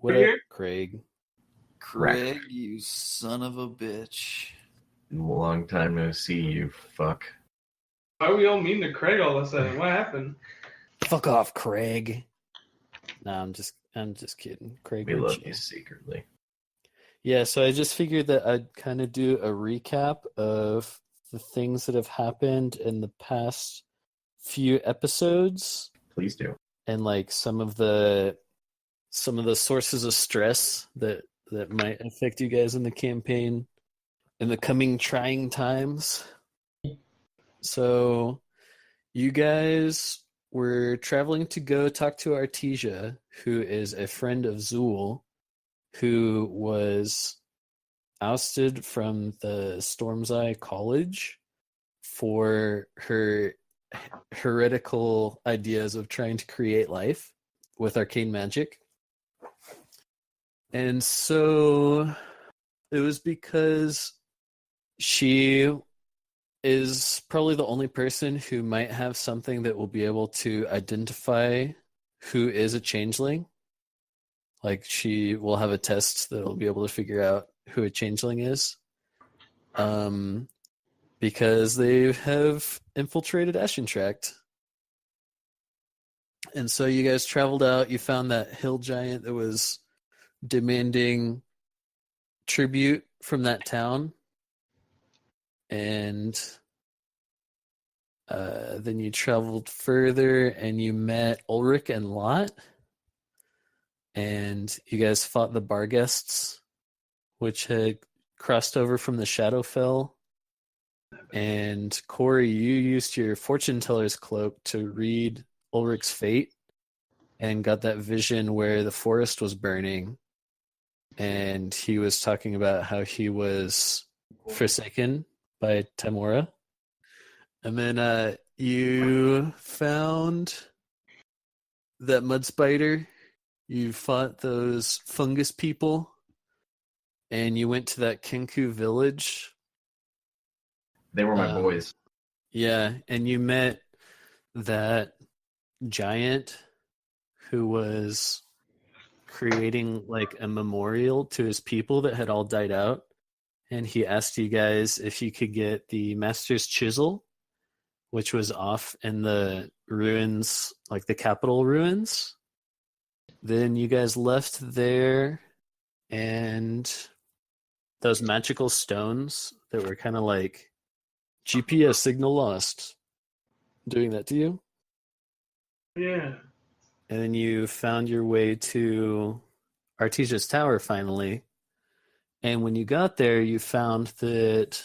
What up, Craig? Craig, you son of a bitch. Long time no see, you fuck. Why are we all mean to Craig all of a sudden? What happened? Fuck off, Craig. Nah, I'm just kidding. Craig, We love you secretly. Yeah, so I just figured that I'd kind of do a recap of the things that have happened in the past few episodes. Please do. And like some of the sources of stress that might affect you guys in the campaign in the coming trying times. So you guys were traveling to go talk to Artesia, who is a friend of Zool, who was ousted from the Storm's Eye College for her heretical ideas of trying to create life with arcane magic. And so it was because she is probably the only person who might have something that will be able to identify who is a changeling. Like, she will have a test that will be able to figure out who a changeling is. Because they have infiltrated Ashentract. And so you guys traveled out, you found that hill giant that was demanding tribute from that town. And then you traveled further and you met Ulrich and Lot. And you guys fought the Barguests, which had crossed over from the Shadowfell. And Corey, you used your fortune teller's cloak to read Ulrich's fate and got that vision where the forest was burning. And he was talking about how he was forsaken by Tamora. And then you found that mud spider. You fought those fungus people. And you went to that Kenku village. They were my boys. Yeah, and you met that giant who was creating like a memorial to his people that had all died out. And he asked you guys if you could get the Master's Chisel, which was off in the ruins, like the capital ruins. Then you guys left there, and those magical stones that were kind of like GPS signal lost. Doing that to you? Yeah. And then you found your way to Artesia's Tower finally. And when you got there, you found that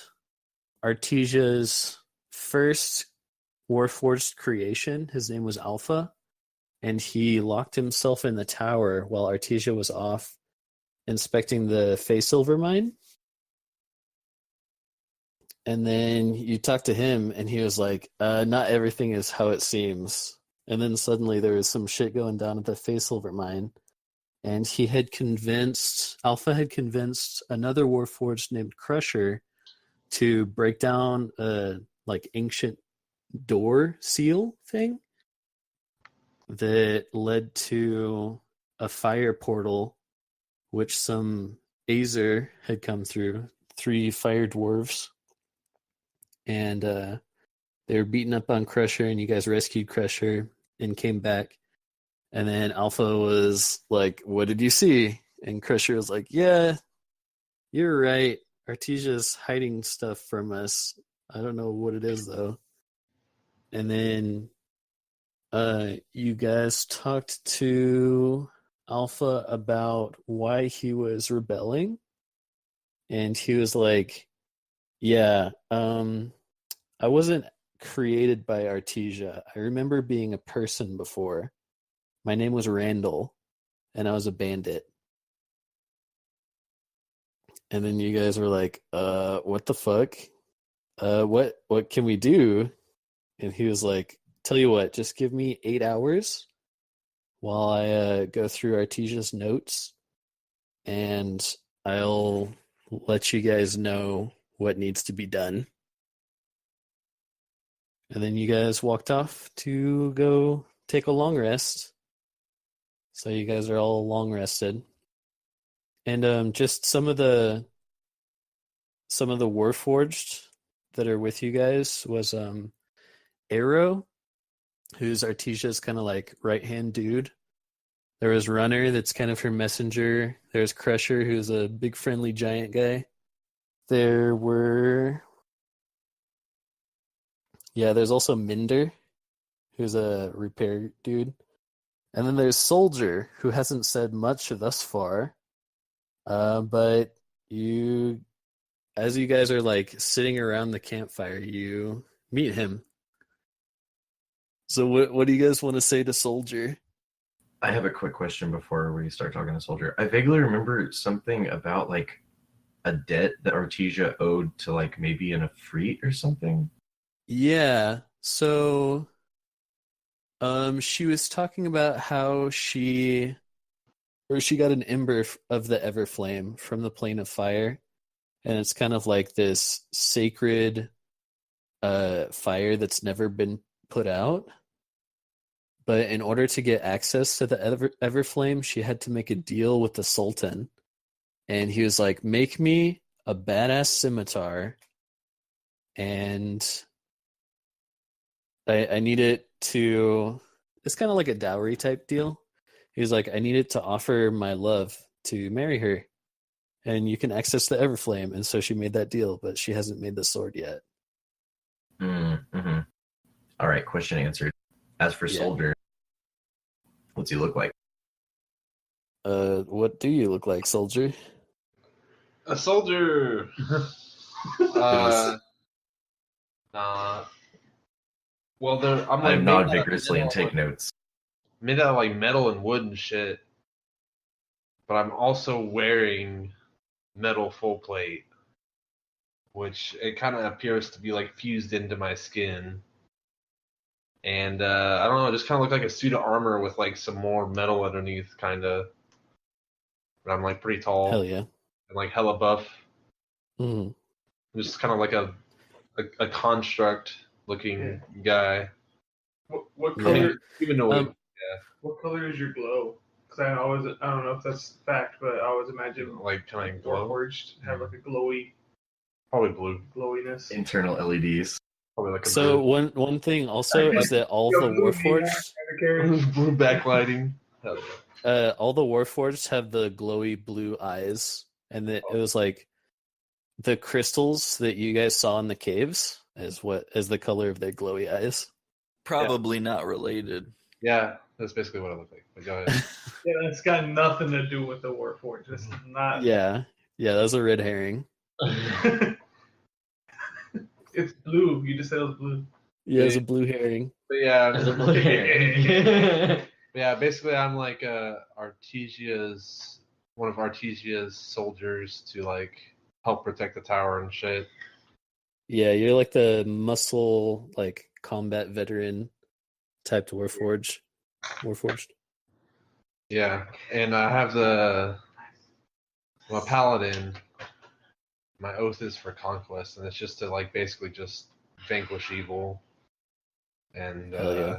Artesia's first warforged creation, his name was Alpha, and he locked himself in the tower while Artesia was off inspecting the Fey Silver mine. And then you talked to him, and he was like, not everything is how it seems. And then suddenly there was some shit going down at the Fey Silver mine. And Alpha had convinced another Warforged named Crusher to break down a like ancient door seal thing that led to a fire portal, which some Azer had come through, 3 fire dwarves. And they were beating up on Crusher, and you guys rescued Crusher and came back. And then Alpha was like, what did you see? And Crusher was like, yeah, you're right. Artesia's hiding stuff from us. I don't know what it is, though. And then you guys talked to Alpha about why he was rebelling. And he was like, yeah, I wasn't created by Artesia. I remember being a person before. My name was Randall, and I was a bandit. And then you guys were like, what the fuck? What can we do? And he was like, tell you what, just give me 8 hours while I go through Artesia's notes, and I'll let you guys know what needs to be done. And then you guys walked off to go take a long rest. So you guys are all long rested. And just some of the warforged that are with you guys was Arrow, who's Artesia's kind of like right-hand dude. There was Runner, that's kind of her messenger. There's Crusher, who's a big friendly giant guy. There's also Minder, who's a repair dude. And then there's Soldier, who hasn't said much thus far. But as you guys are like sitting around the campfire, you meet him. So what do you guys want to say to Soldier? I have a quick question before we start talking to Soldier. I vaguely remember something about like a debt that Artesia owed to like maybe an Efreet or something. Yeah. So she was talking about how she got an ember of the Everflame from the Plane of Fire, and it's kind of like this sacred fire that's never been put out. But in order to get access to the Everflame, she had to make a deal with the Sultan. And he was like, make me a badass scimitar, and I need it to... It's kind of like a dowry type deal. He was like, I need it to offer my love to marry her. And you can access the Everflame. And so she made that deal, but she hasn't made the sword yet. Mm-hmm. All right, question answered. As for Soldier, what's he look like? What do you look like, Soldier? A soldier. Nah. Well, I'm like I nod vigorously and take notes. Made out of like metal and wood and shit. But I'm also wearing metal full plate, which it kind of appears to be like fused into my skin. And I don't know, it just kind of looked like a suit of armor with like some more metal underneath, kind of. But I'm like pretty tall. Hell yeah. And like hella buff. Mm. Just kind of like a construct looking guy. What color? Even though What color is your glow? Because I don't know if that's fact, but I always imagine like kind of glow. warforged have like a glowy Probably blue. glowiness. Internal LEDs. Probably like a So blue. one thing also is that all the warforged, Blue backlighting. all the warforged have the glowy blue eyes, and it was like the crystals that you guys saw in the caves is the color of their glowy eyes. Probably not related. Yeah, that's basically what I look like. But go ahead. Yeah, it's got nothing to do with the warforged. It's not. Yeah, that was a red herring. It's blue. You just said it was blue. Yeah, it's a blue herring. But yeah, As a blue herring. yeah. Basically, I'm like one of Artesia's soldiers to like help protect the tower and shit. Yeah, you're like the muscle, like combat veteran type warforged. Yeah, and I have I'm a paladin. My oath is for conquest, and it's just to like basically just vanquish evil. And Hell yeah.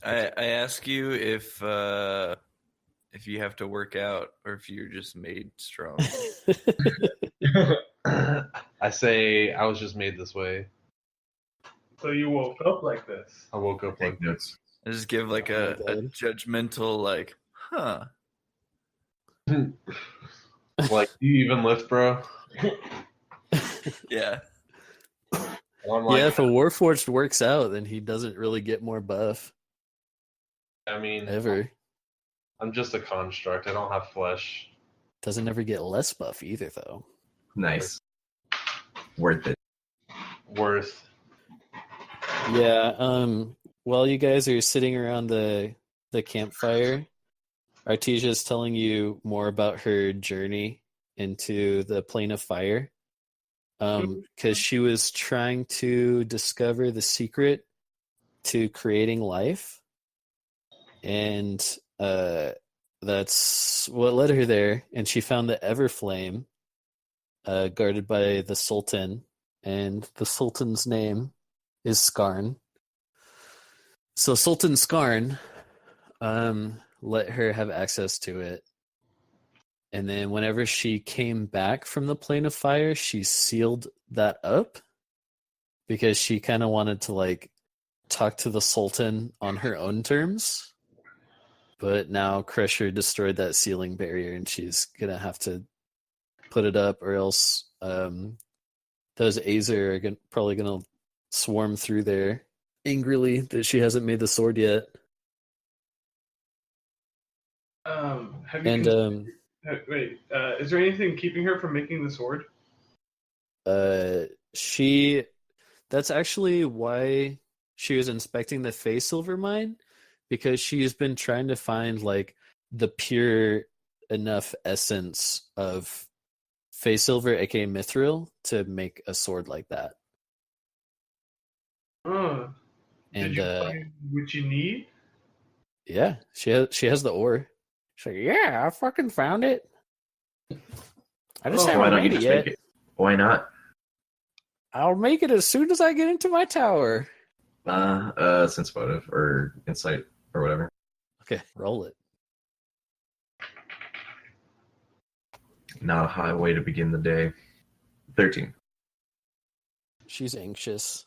I ask you if you have to work out or if you're just made strong. I say I was just made this way. So you woke up like this. I woke up like Take notes. I just give like a judgmental like, huh. like, do you even lift, bro? Yeah. And I'm like, Yeah, if a warforged works out, then he doesn't really get more buff I mean, ever. I'm just a construct. I don't have flesh. Doesn't ever get less buff either, though. Nice. Worth it. Worth. Yeah. While you guys are sitting around the campfire, Artesia is telling you more about her journey into the Plane of Fire. Because she was trying to discover the secret to creating life, and that's what led her there. And she found the Everflame, guarded by the Sultan, and the Sultan's name is Skarn. So Sultan Skarn let her have access to it, And then whenever she came back from the plane of fire, she sealed that up because she kind of wanted to like talk to the Sultan on her own terms. But now Crusher destroyed that sealing barrier, and she's gonna have to put it up, or else those Azer are probably gonna swarm through there angrily that she hasn't made the sword yet. Have you And wait, is there anything keeping her from making the sword? that's actually why she was inspecting the Fey Silver mine, because she's been trying to find like the pure enough essence of Fey Silver, aka Mithril, to make a sword like that. Did And you find what you need? yeah, she has the ore. She's like, yeah, I fucking found it. I just Why haven't don't you made it just yet. make it? Why not? I'll make it as soon as I get into my tower. Sense motive or insight or whatever. Okay, roll it. Not a high way to begin the day. 13. She's anxious.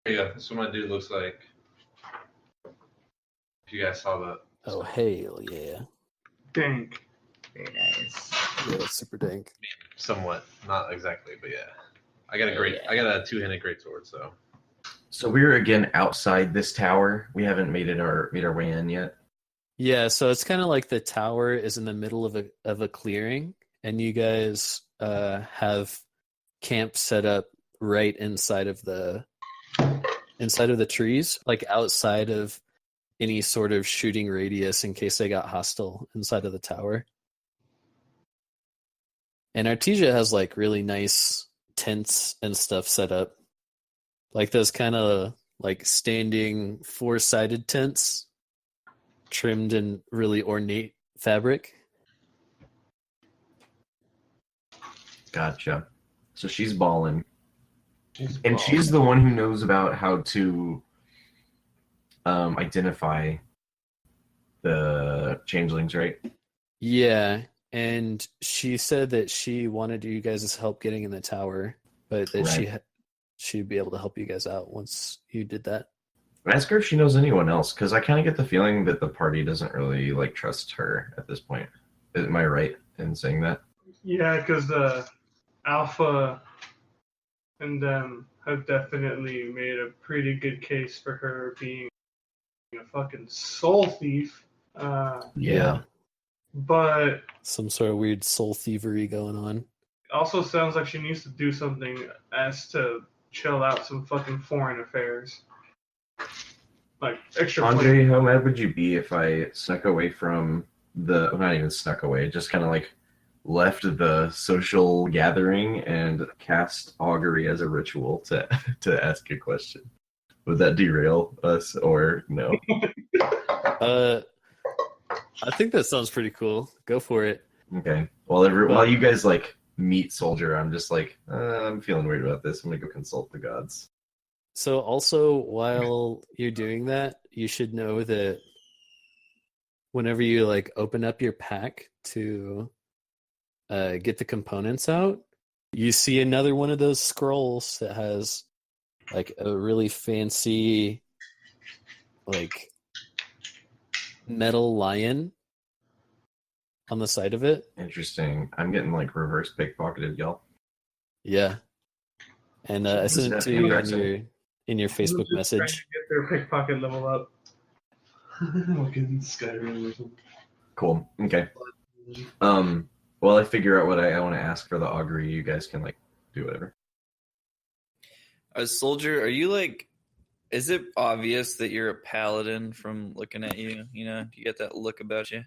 Yeah, that's what my dude looks like. If you guys saw that. Oh, hell yeah. Dank. Very nice. Yeah, that's super dank. Somewhat. Not exactly, but yeah. I got a two-handed greatsword, so. So we're again outside this tower. We haven't made our way in yet. Yeah, so it's kind of like the tower is in the middle of a clearing, and you guys have camp set up right inside of the trees, like outside of any sort of shooting radius in case they got hostile inside of the tower. And Artesia has like really nice tents and stuff set up, like those kind of like standing four-sided tents trimmed in really ornate fabric. Gotcha. So she's balling. And she's the one who knows about how to identify the changelings, right? Yeah, and she said that she wanted you guys' help getting in the tower, but that Right. she'd be able to help you guys out once you did that. Ask her if she knows anyone else, because I kind of get the feeling that the party doesn't really like trust her at this point. Am I right in saying that? Yeah, because the Alpha and them have definitely made a pretty good case for her being a fucking soul thief. Yeah. But Some sort of weird soul thievery going on. also sounds like she needs to do something as to chill out some fucking foreign affairs. Like extra Andre, how mad would you be if I snuck away from not even snuck away, just kind of like left the social gathering and cast augury as a ritual to ask a question? Would that derail us or no? I think that sounds pretty cool. Go for it. Okay. While you guys like meet Soldier, I'm just like, I'm feeling weird about this. I'm gonna go consult the gods. So also, while you're doing that, you should know that whenever you like open up your pack to get the components out, you see another one of those scrolls that has like a really fancy like metal lion on the side of it. Interesting. I'm getting like reverse pickpocketed, y'all. Yeah. And I Does sent it that to feel you right? in your Facebook Just trying message. to get their pickpocket level up. Like in Skyrim or something. Cool. Okay. While I figure out what I want to ask for the augury, you guys can like do whatever. Soldier, are you like? Is it obvious that you're a paladin from looking at you? You know, do you get that look about you?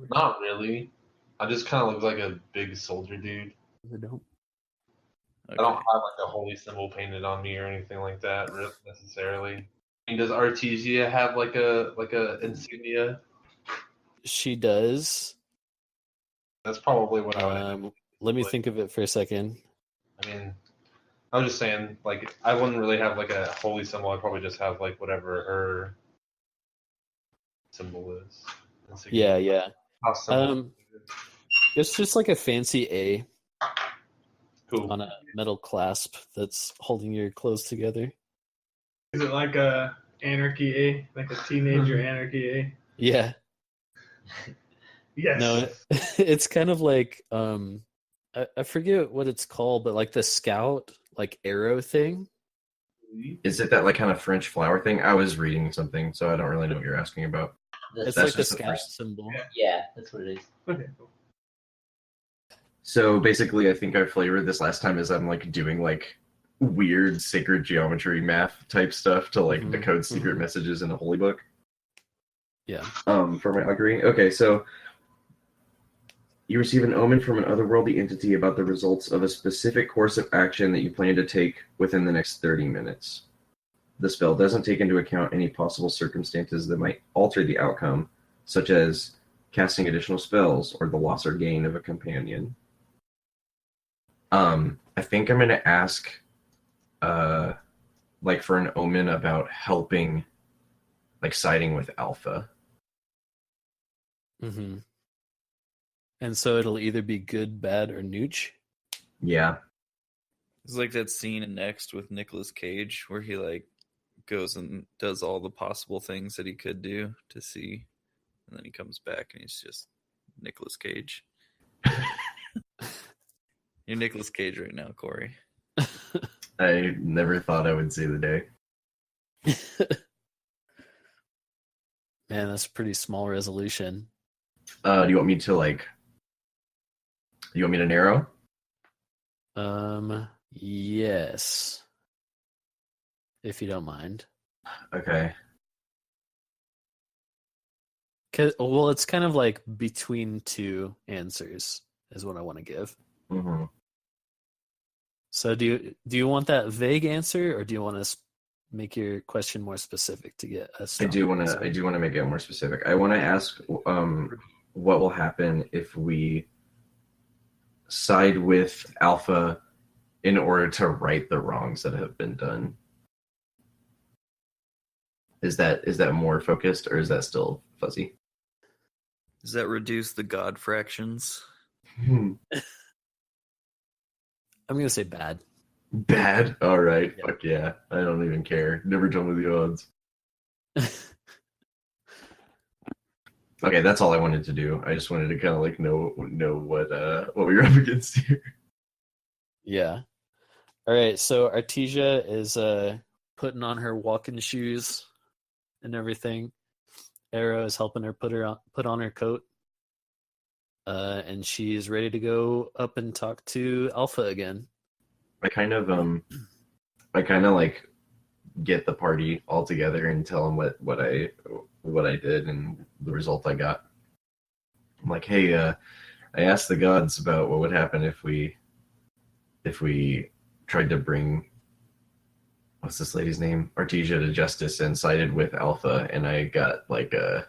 Not really. I just kind of look like a big soldier dude. Don't. I don't have like a holy symbol painted on me or anything like that necessarily. I mean, does Artesia have like a insignia? She does. That's probably what I would. Let me think of it for a second. I mean, I was just saying, like, I wouldn't really have like a holy symbol. I'd probably just have like whatever her symbol is. Insignia. Yeah. How simple. It's just like a fancy A Cool. on a metal clasp that's holding your clothes together. Is it like a anarchy A, like a teenager anarchy A? Yeah. Yes. No, it's kind of like I forget what it's called, but like the scout like arrow thing. Is it that like kind of French flower thing? I was reading something, so I don't really know what you're asking about. It's That's like the just the scout first- symbol. Yeah, that's what it is. Okay, cool. So basically, I think I flavored this last time as I'm like doing like weird sacred geometry math type stuff to like Mhm, decode secret mhm. messages in a holy book. Yeah. For my augury. Okay, so you receive an omen from an otherworldly entity about the results of a specific course of action that you plan to take within the next 30 minutes. The spell doesn't take into account any possible circumstances that might alter the outcome, such as casting additional spells or the loss or gain of a companion. I think I'm going to ask, like, for an omen about helping, like, siding with Alpha. Mm-hmm. And so it'll either be good, bad, or nooch. Yeah. It's like that scene in Next with Nicolas Cage where he like goes and does all the possible things that he could do to see, and then he comes back and he's just Nicolas Cage. You're Nicolas Cage right now, Corey. I never thought I would see the day. Man, that's a pretty small resolution. Do you want me to, like... You want me to narrow? Yes. If you don't mind. Okay. Well, it's kind of like between two answers is what I want to give. Mm-hmm. So do you want that vague answer, or do you want to make your question more specific to get a I strong do want answer? to make it more specific. I want to ask what will happen if we side with Alpha in order to right the wrongs that have been done. Is that more focused, or is that still fuzzy? Does that reduce the god fractions? I'm gonna say bad. Bad? All right. Yeah. Fuck yeah. I don't even care. Never tell me the odds. Okay, that's all I wanted to do. I just wanted to kind of like know what we were up against here. Yeah. All right. So Artesia is putting on her walking shoes and everything. Arrow is helping her put on her coat. And she's ready to go up and talk to Alpha again. I kind of like get the party all together and tell them what I did and the result I got. I'm like, hey, I asked the gods about what would happen if we tried to bring, what's this lady's name, Artesia, to justice and sided with Alpha, and I got like the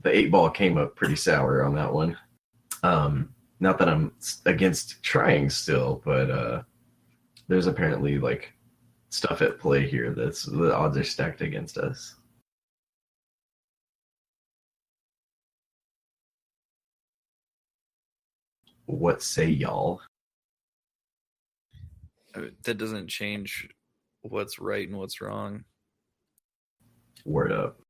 8-ball came up pretty sour on that one. Not that I'm against trying still, but there's apparently like stuff at play here that's the odds are stacked against us. What say y'all? That doesn't change what's right and what's wrong. Word up.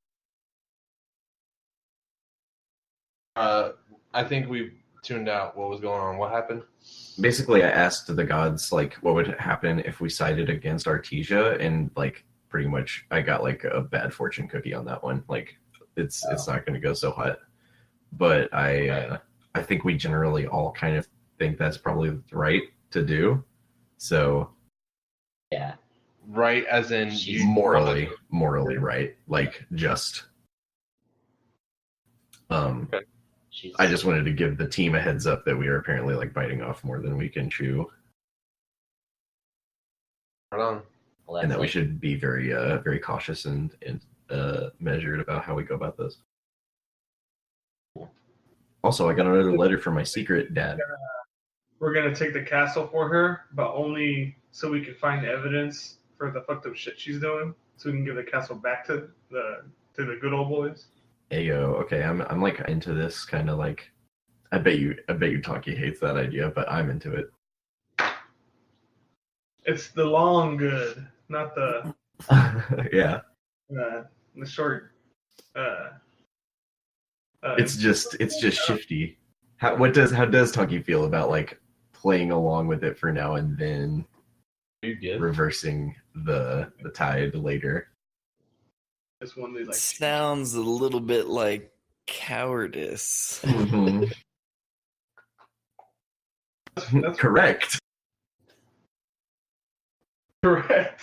I think we tuned out what was going on. What happened? Basically, I asked the gods like what would happen if we sided against Artesia, and like pretty much I got like a bad fortune cookie on that one. Like it's not going to go so hot. But I think we generally all kind of think that's probably right to do. So Yeah. Right, as in you morally right, like just. I just wanted to give the team a heads up that we are apparently like biting off more than we can chew, Right on. Well, and that we like- should be very cautious and measured about how we go about this. Also, I got another letter from my secret dad. We're gonna take the castle for her, but only so we can find evidence for the fucked up shit she's doing, so we can give the castle back to the good old boys. Ayo. Okay, I'm like into this kind of like. I bet you Taki hates that idea, but I'm into it. It's the long good, not the Yeah, the short. it's just shifty. How does Taki feel about like playing along with it for now and then You good? reversing the tide later? It's one they like. Sounds a little bit like cowardice. Mhm. That's Correct. correct.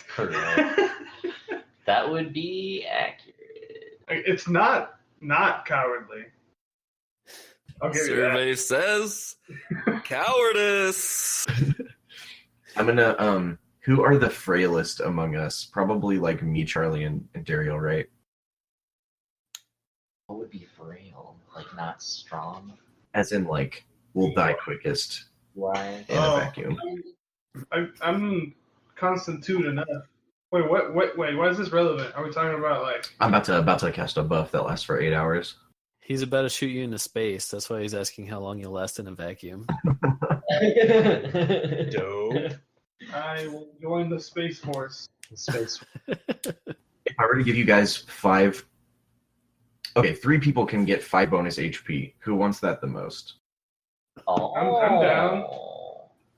That would be accurate. It's not cowardly. I'll give Survey says cowardice. I'm gonna who are the frailest among us? Probably like me, Charlie, and Dario, right? What would be frail? Like not strong? As in like we'll die quickest Why? in a vacuum. I'm constitute enough. Wait, what? Wait, why is this relevant? Are we talking about like? I'm about to cast a buff that lasts for 8 hours. He's about to shoot you into space. That's why he's asking how long you'll last in a vacuum. Dope. I will join the Space Force. Space. If I were to give you guys 5, okay, 3 people can get 5 bonus HP. Who wants that the most? Oh. I'm down.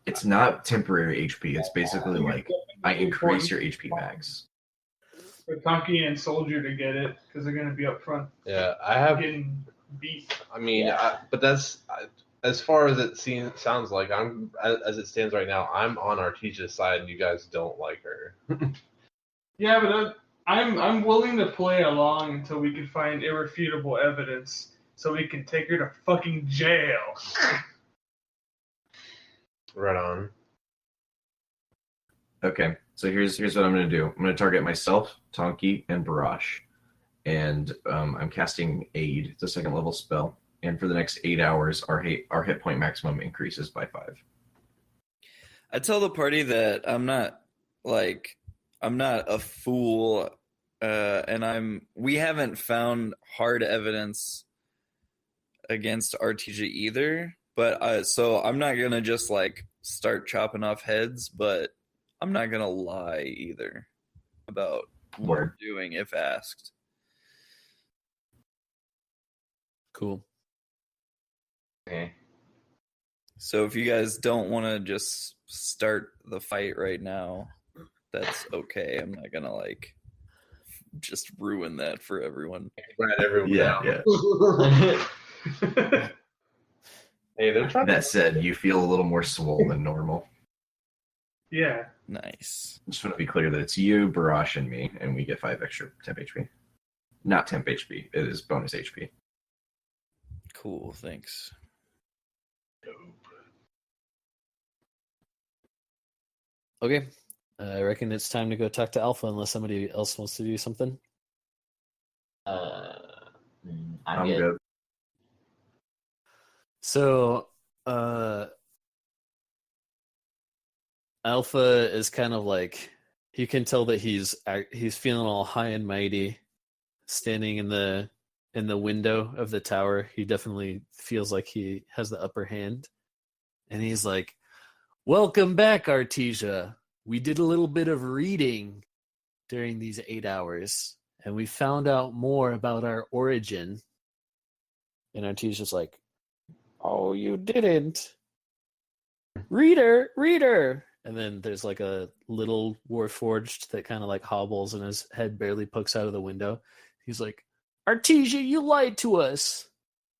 It's not temporary HP. It's basically like I increase your HP max. For Tonki and Soldier to get it because they're gonna be up front Yeah, I have. getting beat. I mean, but that's as far as it sounds like. I'm as it stands right now. I'm on Artesia's side, and you guys don't like her. Yeah, but I'm willing to play along until we can find irrefutable evidence, so we can take her to fucking jail. Right on. Okay, so here's what I'm gonna do. I'm gonna target myself, Tonki, and Barash, and I'm casting Aid. It's a 2nd level spell, and for the next 8 hours, our hit point maximum increases by 5. I tell the party that I'm not a fool, and we haven't found hard evidence against Artesia either. But so I'm not gonna just like start chopping off heads, but I'm not gonna lie either about what we're doing if asked. Cool. Okay. So if you guys don't want to just start the fight right now, that's okay. I'm not gonna like just ruin that for everyone. Right, everyone. Yeah, down. yeah. Hey, they're trying. That said, you feel a little more swole than normal. Yeah. Nice. Just want to be clear that it's you, Barash, and me, and we get 5 extra temp HP. Not temp HP. It is bonus HP. Cool. Thanks. Okay. I reckon it's time to go talk to Alpha unless somebody else wants to do something. I'm good. So, Alpha is kind of like, you can tell that he's feeling all high and mighty, standing in the window of the tower. He definitely feels like he has the upper hand, and he's like, "Welcome back, Artesia. We did a little bit of reading during these 8 hours, and we found out more about our origin." And Artesia's like, "Oh, you didn't. Reader. And then there's like a little warforged that kind of like hobbles and his head barely pokes out of the window. He's like, "Artesia, you lied to us."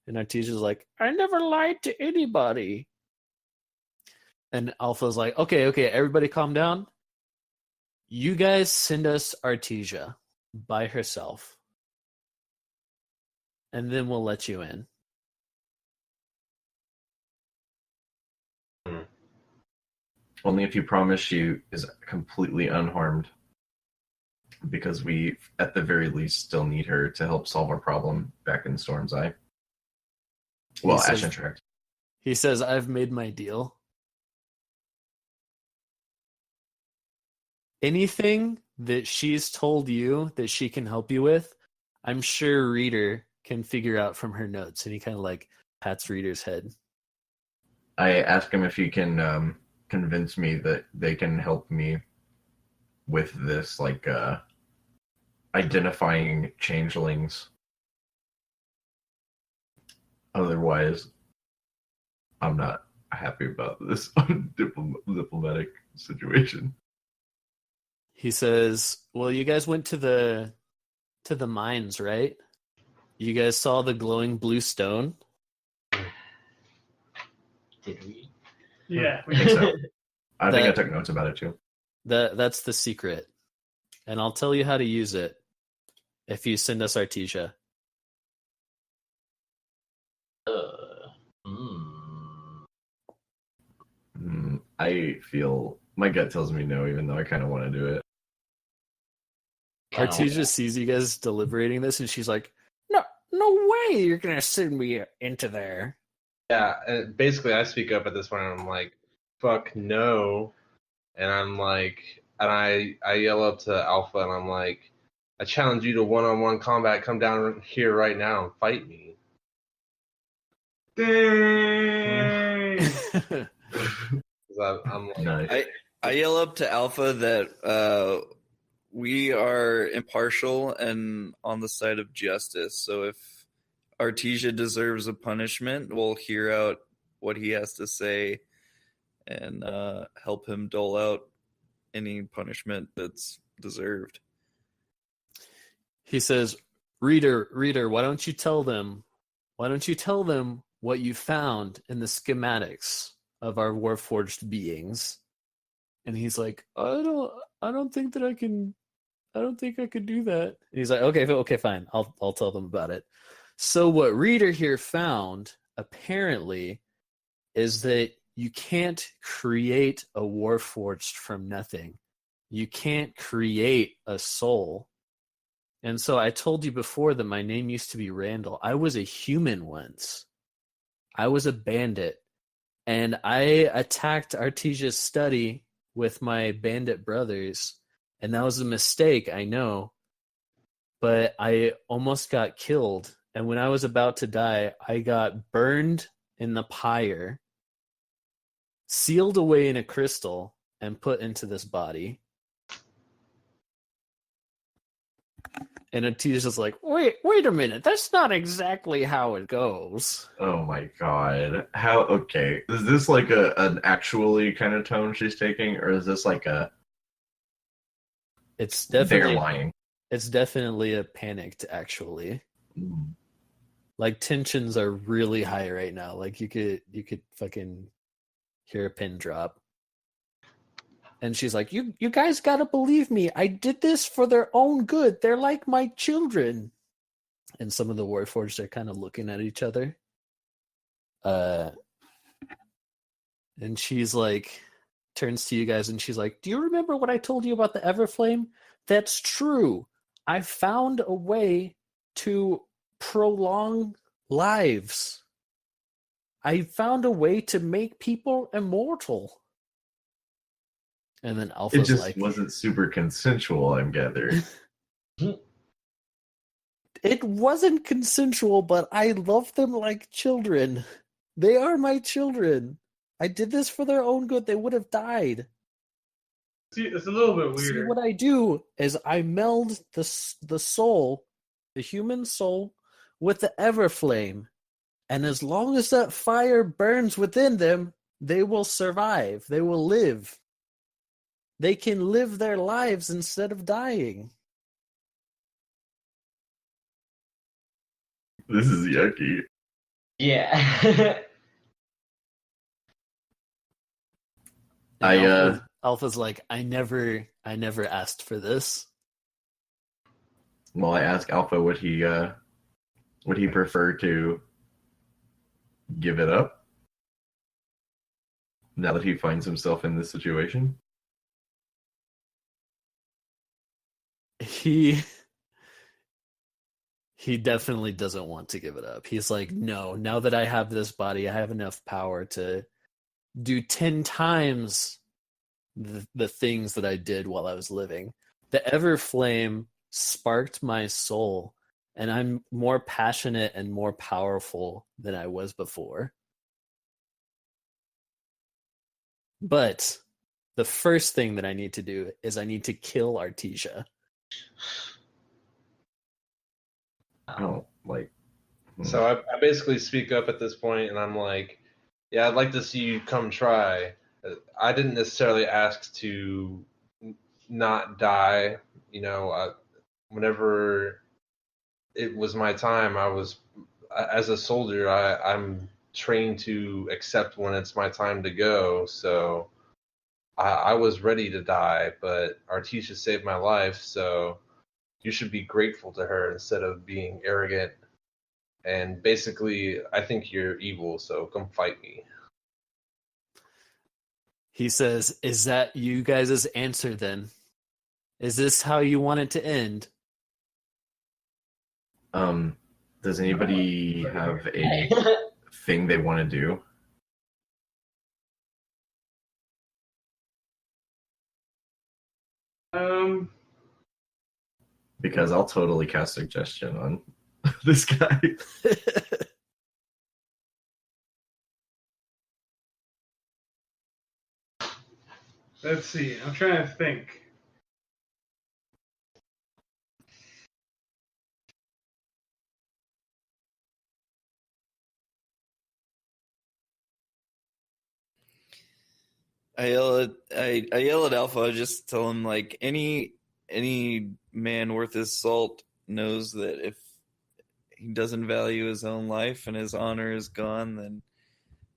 And Artesia's like, "I never lied to anybody." And Alpha's like, okay, everybody calm down. You guys send us Artesia by herself. And then we'll let you in. Only if you promise she is completely unharmed. Because we, at the very least, still need her to help solve our problem back in Storm's Eye. Well, Ashen Tract. He says, "I've made my deal. Anything that she's told you that she can help you with, I'm sure Reader can figure out from her notes, and he kind of like pats Reader's head. I ask him if he can convince me that they can help me with this, like identifying changelings. Otherwise, I'm not happy about this diplomatic situation. He says, "Well, you guys went to the mines, right? You guys saw the glowing blue stone?" Did we? Yeah. I think so. I think I That- took notes about it too. That's the secret. And I'll tell you how to use it if you send us Artesia. I feel my gut tells me no, even though I kind of want to do it. Artesia sees you guys deliberating this, and she's like, no way you're going to send me into there. Yeah, and basically I speak up at this point and I'm like, fuck no. And I'm like, and I yell up to Alpha and I'm like, I challenge you to one-on-one combat. Come down here right now and fight me. Dang. 'Cause I'm like, Nice. I yell up to Alpha that we are impartial and on the side of justice. So if Artesia deserves a punishment, we'll hear out what he has to say and help him dole out any punishment that's deserved. He says, Reader, why don't you tell them what you found in the schematics of our warforged beings? And he's like, I don't think I could do that. And he's like, okay, fine. I'll tell them about it. So what Reader here found apparently is that you can't create a warforged from nothing. You can't create a soul. And so I told you before that my name used to be Randall. I was a human once. I was a bandit. And I attacked Artesia's study with my bandit brothers. And that was a mistake, I know. But I almost got killed. And when I was about to die, I got burned in the pyre, sealed away in a crystal, and put into this body. And Artesia's just like, wait a minute, that's not exactly how it goes. Oh my god. How? Okay. Is this like an actually kind of tone she's taking, or is this like a It's they're definitely lying? It's definitely a panicked, actually. Mm. Like tensions are really high right now. Like you could fucking hear a pin drop. And she's like, you guys gotta believe me. I did this for their own good. They're like my children. And some of the Warforged are kind of looking at each other. And she's like, turns to you guys and she's like, do you remember what I told you about the Everflame? That's true. I found a way to prolong lives. I found a way to make people immortal. And then It Alpha's just like, wasn't super consensual, I'm gathering. it wasn't consensual, but I love them like children. They are my children. I did this for their own good. They would have died. See, it's a little bit See, weirder. what I do is I meld the soul, the human soul, with the Everflame. And as long as that fire burns within them, they will survive. They will live. They can live their lives instead of dying. This is yucky. Yeah. And Alpha's like, I never asked for this. Well, I ask Alpha would he prefer to give it up now that he finds himself in this situation? He definitely doesn't want to give it up. He's like, no, now that I have this body, I have enough power to do 10 times the things that I did while I was living. The Everflame sparked my soul, and I'm more passionate and more powerful than I was before. But the first thing that I need to do is I need to kill Artesia. I don't like. So I basically speak up at this point, and I'm like, yeah, I'd like to see you come try. I didn't necessarily ask to not die. You know, whenever it was my time, as a soldier, I'm trained to accept when it's my time to go. So I was ready to die, but Artesia saved my life, so you should be grateful to her instead of being arrogant. And basically, I think you're evil, so come fight me. He says, "Is that you guys' answer then? Is this how you want it to end?" Does anybody have a thing they want to do? Because I'll totally cast suggestion on this guy. Let's see. I'm trying to think. I yell at Alpha. I just tell him like any man worth his salt knows that if he doesn't value his own life and his honor is gone, then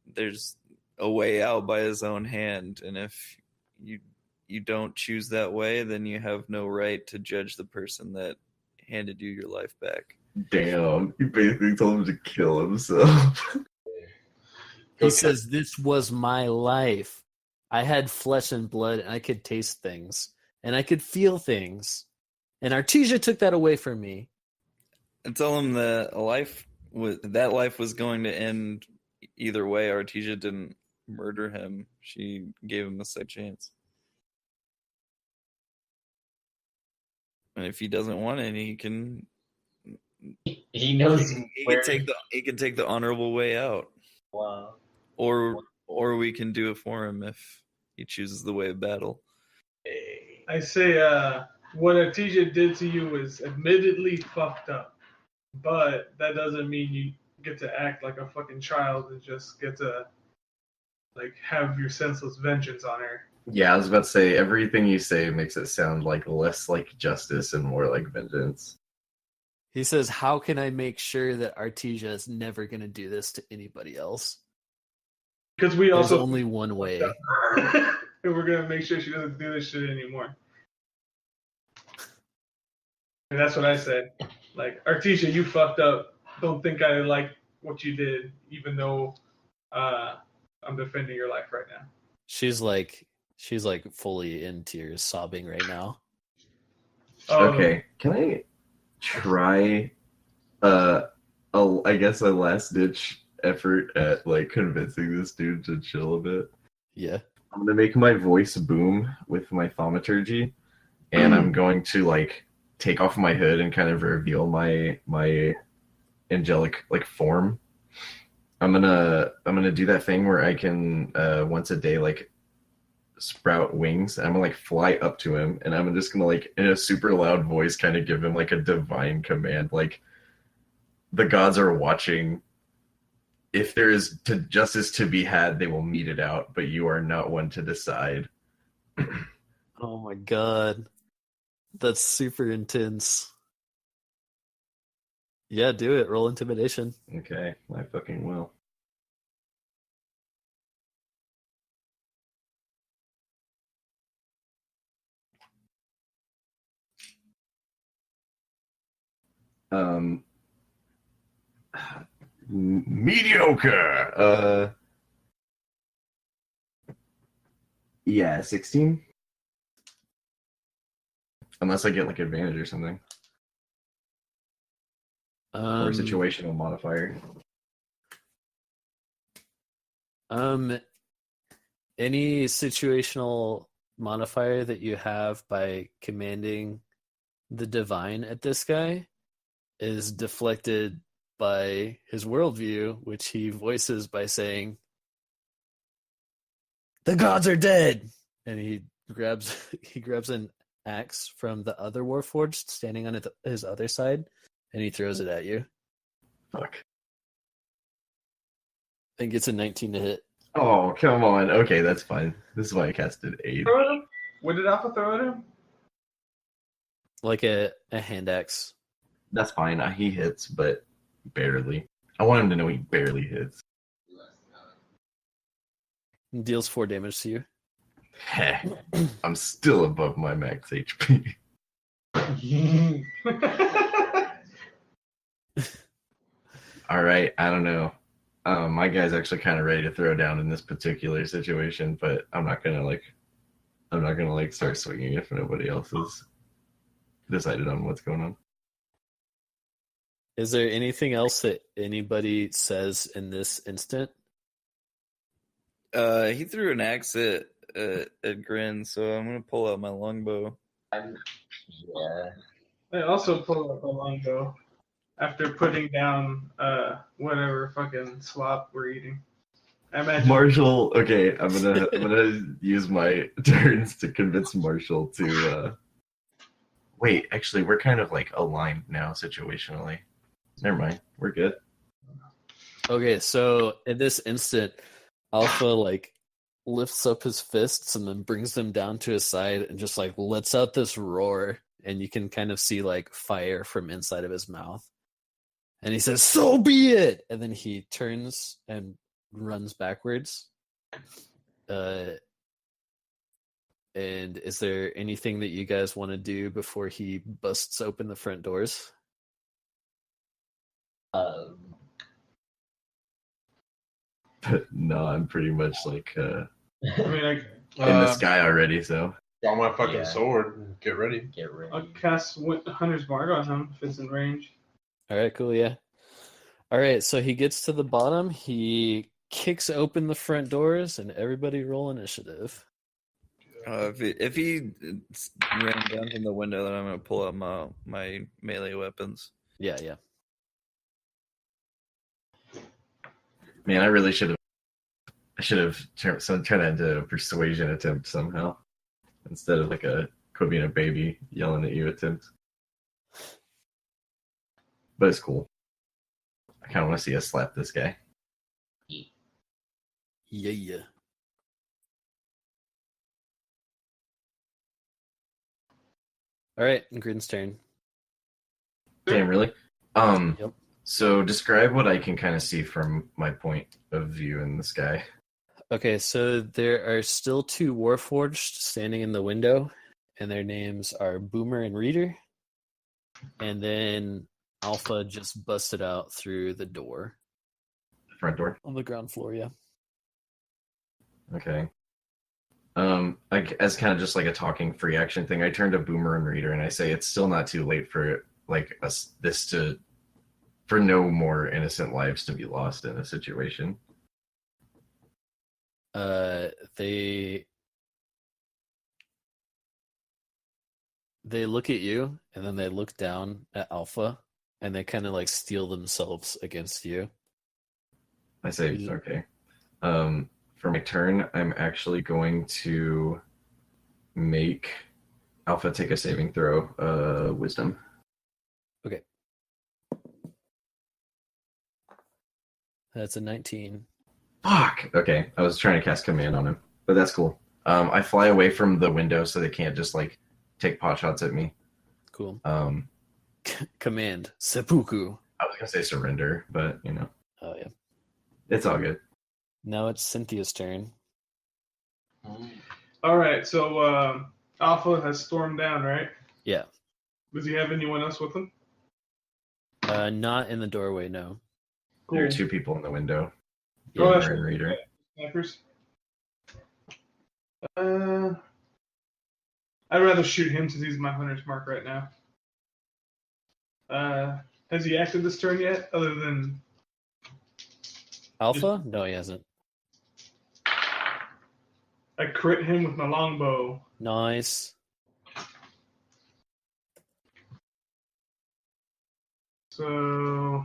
there's a way out by his own hand. And if you don't choose that way, then you have no right to judge the person that handed you your life back. Damn, you basically told him to kill himself. He says, "This was my life. I had flesh and blood, and I could taste things, and I could feel things. And Artesia took that away from me." I tell him that that life was going to end either way. Artesia didn't murder him. She gave him a second chance. And if he doesn't want it, he can He knows he where. can take the honorable way out. Wow. Or we can do it for him if he chooses the way of battle. I say, what Artesia did to you was admittedly fucked up, but that doesn't mean you get to act like a fucking child and just get to like have your senseless vengeance on her. Yeah, I was about to say, everything you say makes it sound like less like justice and more like vengeance. He says, "How can I make sure that Artesia is never going to do this to anybody else? Because we There's also only one way." and we're gonna make sure she doesn't do this shit anymore. And that's what I said. Like, Artesia, you fucked up. Don't think I like what you did, even though I'm defending your life right now. She's like fully in tears, sobbing right now. Okay, can I try I guess a last ditch effort at like convincing this dude to chill a bit? Yeah. I'm gonna make my voice boom with my thaumaturgy, and I'm going to like take off my hood and kind of reveal my angelic like form. I'm gonna do that thing where I can once a day like sprout wings. I'm gonna like fly up to him, and I'm just gonna like in a super loud voice kind of give him like a divine command, like the gods are watching. If there is justice to be had, they will mete it out, but you are not one to decide. Oh my god. That's super intense. Yeah, do it. Roll intimidation. Okay, I fucking will. Mediocre. Yeah, 16. Unless I get like advantage or something, or situational modifier. Any situational modifier that you have by commanding the divine at this guy is deflected by his worldview, which he voices by saying, "The gods are dead!" And he grabs an axe from the other warforged standing on his other side, and he throws it at you. Fuck. And gets a 19 to hit. Oh, come on. Okay, that's fine. This is why I casted aid. Throw at him? What did Alpha throw at him? Like a hand axe. That's fine. He hits, but barely. I want him to know he barely hits. And deals 4 damage to you. Heh. I'm still above my max HP. All right, I don't know. My guy's actually kind of ready to throw down in this particular situation, but I'm not gonna start swinging if nobody else has decided on what's going on. Is there anything else that anybody says in this instant? He threw an axe at Grin, so I'm gonna pull out my longbow. Yeah. I also pull up a longbow after putting down whatever fucking slop we're eating. I imagine Marshall, okay, I'm gonna use my turns to convince Marshall to. Wait, actually, we're kind of like aligned now situationally. Never mind, we're good. Okay, so in this instant, Alpha like lifts up his fists and then brings them down to his side and just like lets out this roar, and you can kind of see like fire from inside of his mouth. And he says, "So be it!" And then he turns and runs backwards. And is there anything that you guys want to do before he busts open the front doors? No, I'm pretty much like I mean, in the sky already, so. Got my fucking Yeah. sword. Get ready. Get ready. I'll cast Hunter's Mark on him if it's in range. All right, cool, yeah. All right, so he gets to the bottom, he kicks open the front doors, and everybody roll initiative. If he ran down from the window, then I'm gonna pull out my melee weapons. Yeah. Man, I really should have turned that into a persuasion attempt somehow, instead of like a quit being a baby yelling at you attempt. But it's cool. I kind of want to see us slap this guy. Yeah. All right, Grin's turn. Damn, really? Yep. So describe what I can kind of see from my point of view in the sky. Okay, so there are still 2 warforged standing in the window, and their names are Boomer and Reader. And then Alpha just busted out through the door The front door. on the ground floor, yeah. Okay. Like as kind of just like a talking free action thing, I turn to Boomer and Reader and I say it's still not too late for like for no more innocent lives to be lost in a situation. They look at you, and then they look down at Alpha, and they kind of like steel themselves against you. I say, okay. For my turn, I'm actually going to make Alpha take a saving throw, Wisdom. Okay. That's a 19. Fuck! Okay, I was trying to cast Command on him, but that's cool. I fly away from the window so they can't just like take pot shots at me. Cool. I Command seppuku. was gonna say surrender, but you know, Oh yeah. it's all good. Now it's Cynthia's turn. All right, so Alpha has stormed down, right? Yeah. Does he have anyone else with him? Not in the doorway, no. There are 2 people in the window. Go Boomer ahead. and Reader. Snipers. I'd rather shoot him since he's my hunter's mark right now. Has he acted this turn yet? Other than Alpha? No, he hasn't. I crit him with my longbow. Nice. So So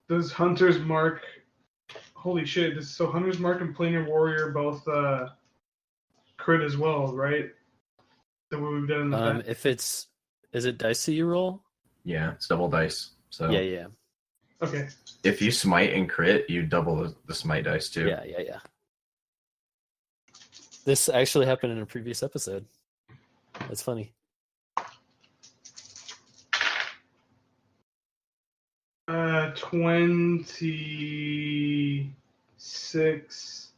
does Hunter's Mark? Holy shit! So Hunter's Mark and Planar Warrior both crit as well, right? That what we've done in the past. If it's is it dice that you roll? Yeah, it's double dice. So Yeah. Okay. if you smite and crit, you double the smite dice too. Yeah. This actually happened in a previous episode. That's funny. Uh, 26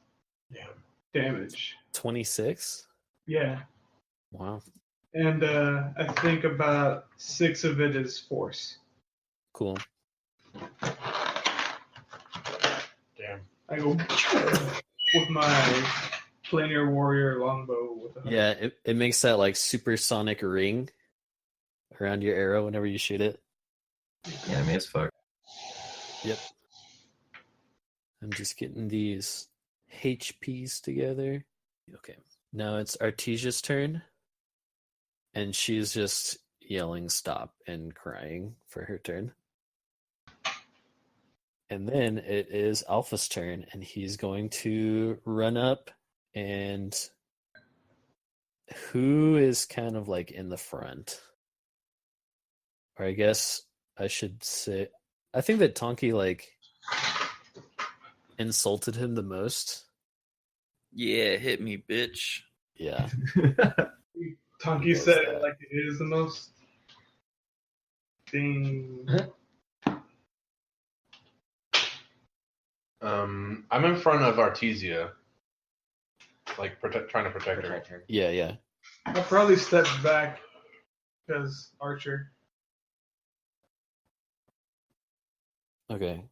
damage. 26? Yeah. Wow. And I think about 6 of it is force. Cool. Damn. I go with my Planar Warrior longbow with a Yeah, it makes that like supersonic ring around your arrow whenever you shoot it. Yeah, I mean it's fuck. Yep. I'm just getting these HPs together. Okay. Now it's Artesia's turn. And she's just yelling stop and crying for her turn. And then it is Alpha's turn, and he's going to run up and who is kind of like in the front? Or I guess I should say I think that Tonki like insulted him the most. Yeah, hit me, bitch. Yeah. Tonki Does said that. it like it is the most thing. I'm in front of Artesia, like trying to protect her. Protect her. Yeah. I'll probably step back because Archer. Okay.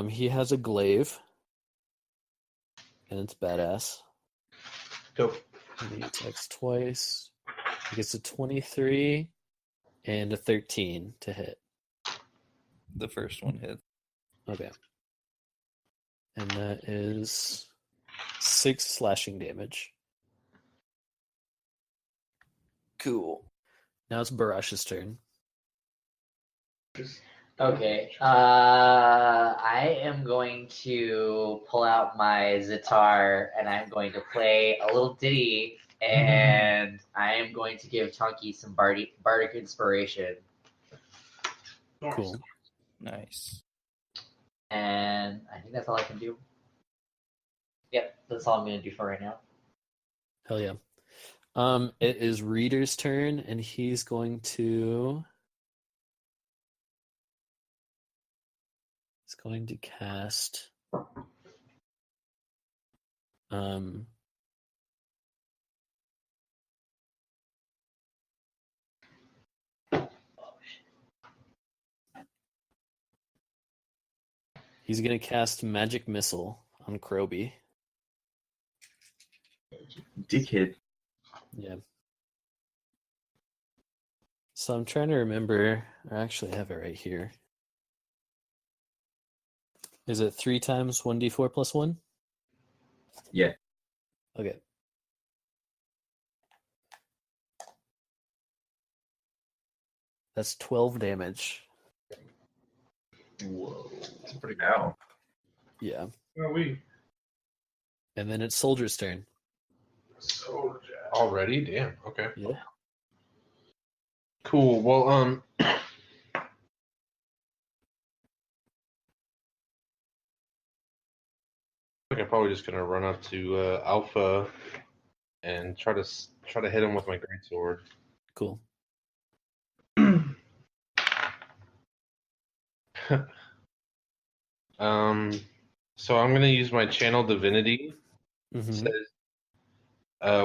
He has a glaive. And it's badass. Go. And he attacks twice. He gets a 23 and a 13 to hit. The first one hit. Okay. And that is 6 slashing damage. Cool. Now it's Barash's turn. Okay. I am going to pull out my Zitar and I'm going to play a little ditty and I am going to give Tonki some bardic inspiration. Cool. Nice. And I think that's all I can do. Yep, that's all I'm going to do for right now. Hell yeah. It is Reader's turn, and he's going to cast he's gonna cast Magic Missile on Kroby. Dickhead. Yeah. So I'm trying to remember. I actually have it right here. Is it 3 times 1d4 plus 1? Yeah. Okay. That's 12 damage. Whoa. That's pretty cow. Yeah. Where are we? And then it's Soldier's turn. Soldier. Already? Damn. Okay. Yeah. Cool. Well, I think I'm probably just gonna run up to Alpha and try to hit him with my greatsword. Cool. So I'm gonna use my channel divinity. Mm-hmm. It says,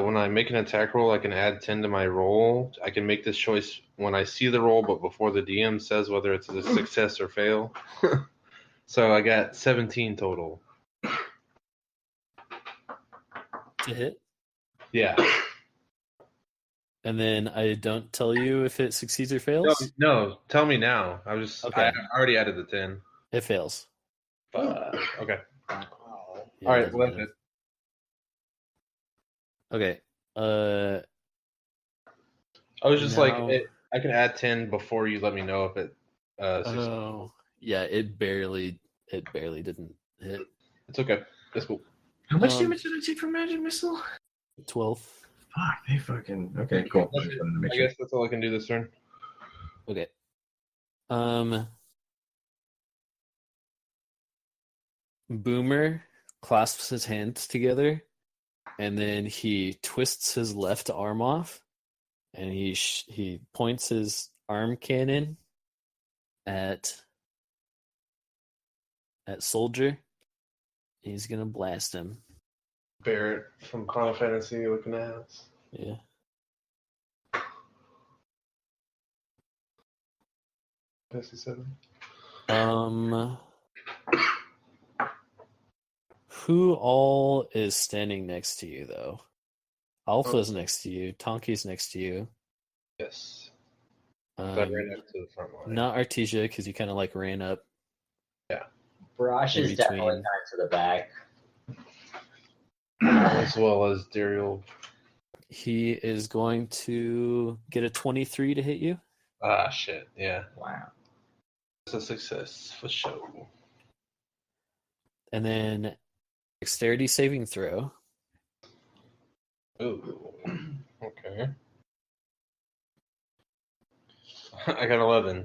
when I make an attack roll, I can add 10 to my roll. I can make this choice when I see the roll, but before the DM says whether it's a success or fail. So I got 17 total. To hit. Yeah. And then I don't tell you if it succeeds or fails? No, tell me now. Okay. I already added the 10. It fails. Okay. Yeah, All it right, doesn't well, that's matter. it. Okay. I was just Now- I can add 10 before you let me know if it Oh, yeah, it barely didn't hit. It's okay. That's cool. How much Um, damage did I take from magic missile? 12. Fuck, they fucking okay, cool. That's Just it. wanted to make I sure. guess that's all I can do this turn. Okay. Boomer clasps his hands together, and then he twists his left arm off, and he points his arm cannon at Soldier. He's gonna blast him. Barrett from Final Fantasy looking ass. Yeah. Fantasy 7. Who all is standing next to you though? Alpha's next to you. Tonki's next to you. Yes. I ran Um, up to the front line. not Artesia because you kind of like ran up. Brosh In is definitely between. kind of to the back. As well as Daryl. He is going to get a 23 to hit you. Ah, shit. Yeah. Wow. It's a success for sure. And then dexterity saving throw. Ooh. Okay. I got 11.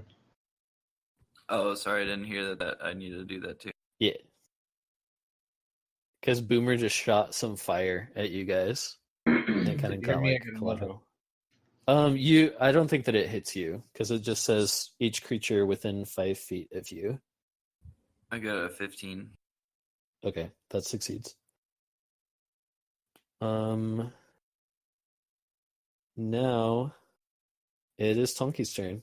Oh, sorry, I didn't hear that I needed to do that too. Yeah. Because Boomer just shot some fire at you guys. And it kind of Hear got me, I like can collateral. I don't think that it hits you because it just says each creature within 5 feet of you. I got a 15. Okay, that succeeds. Now it is Tonki's turn.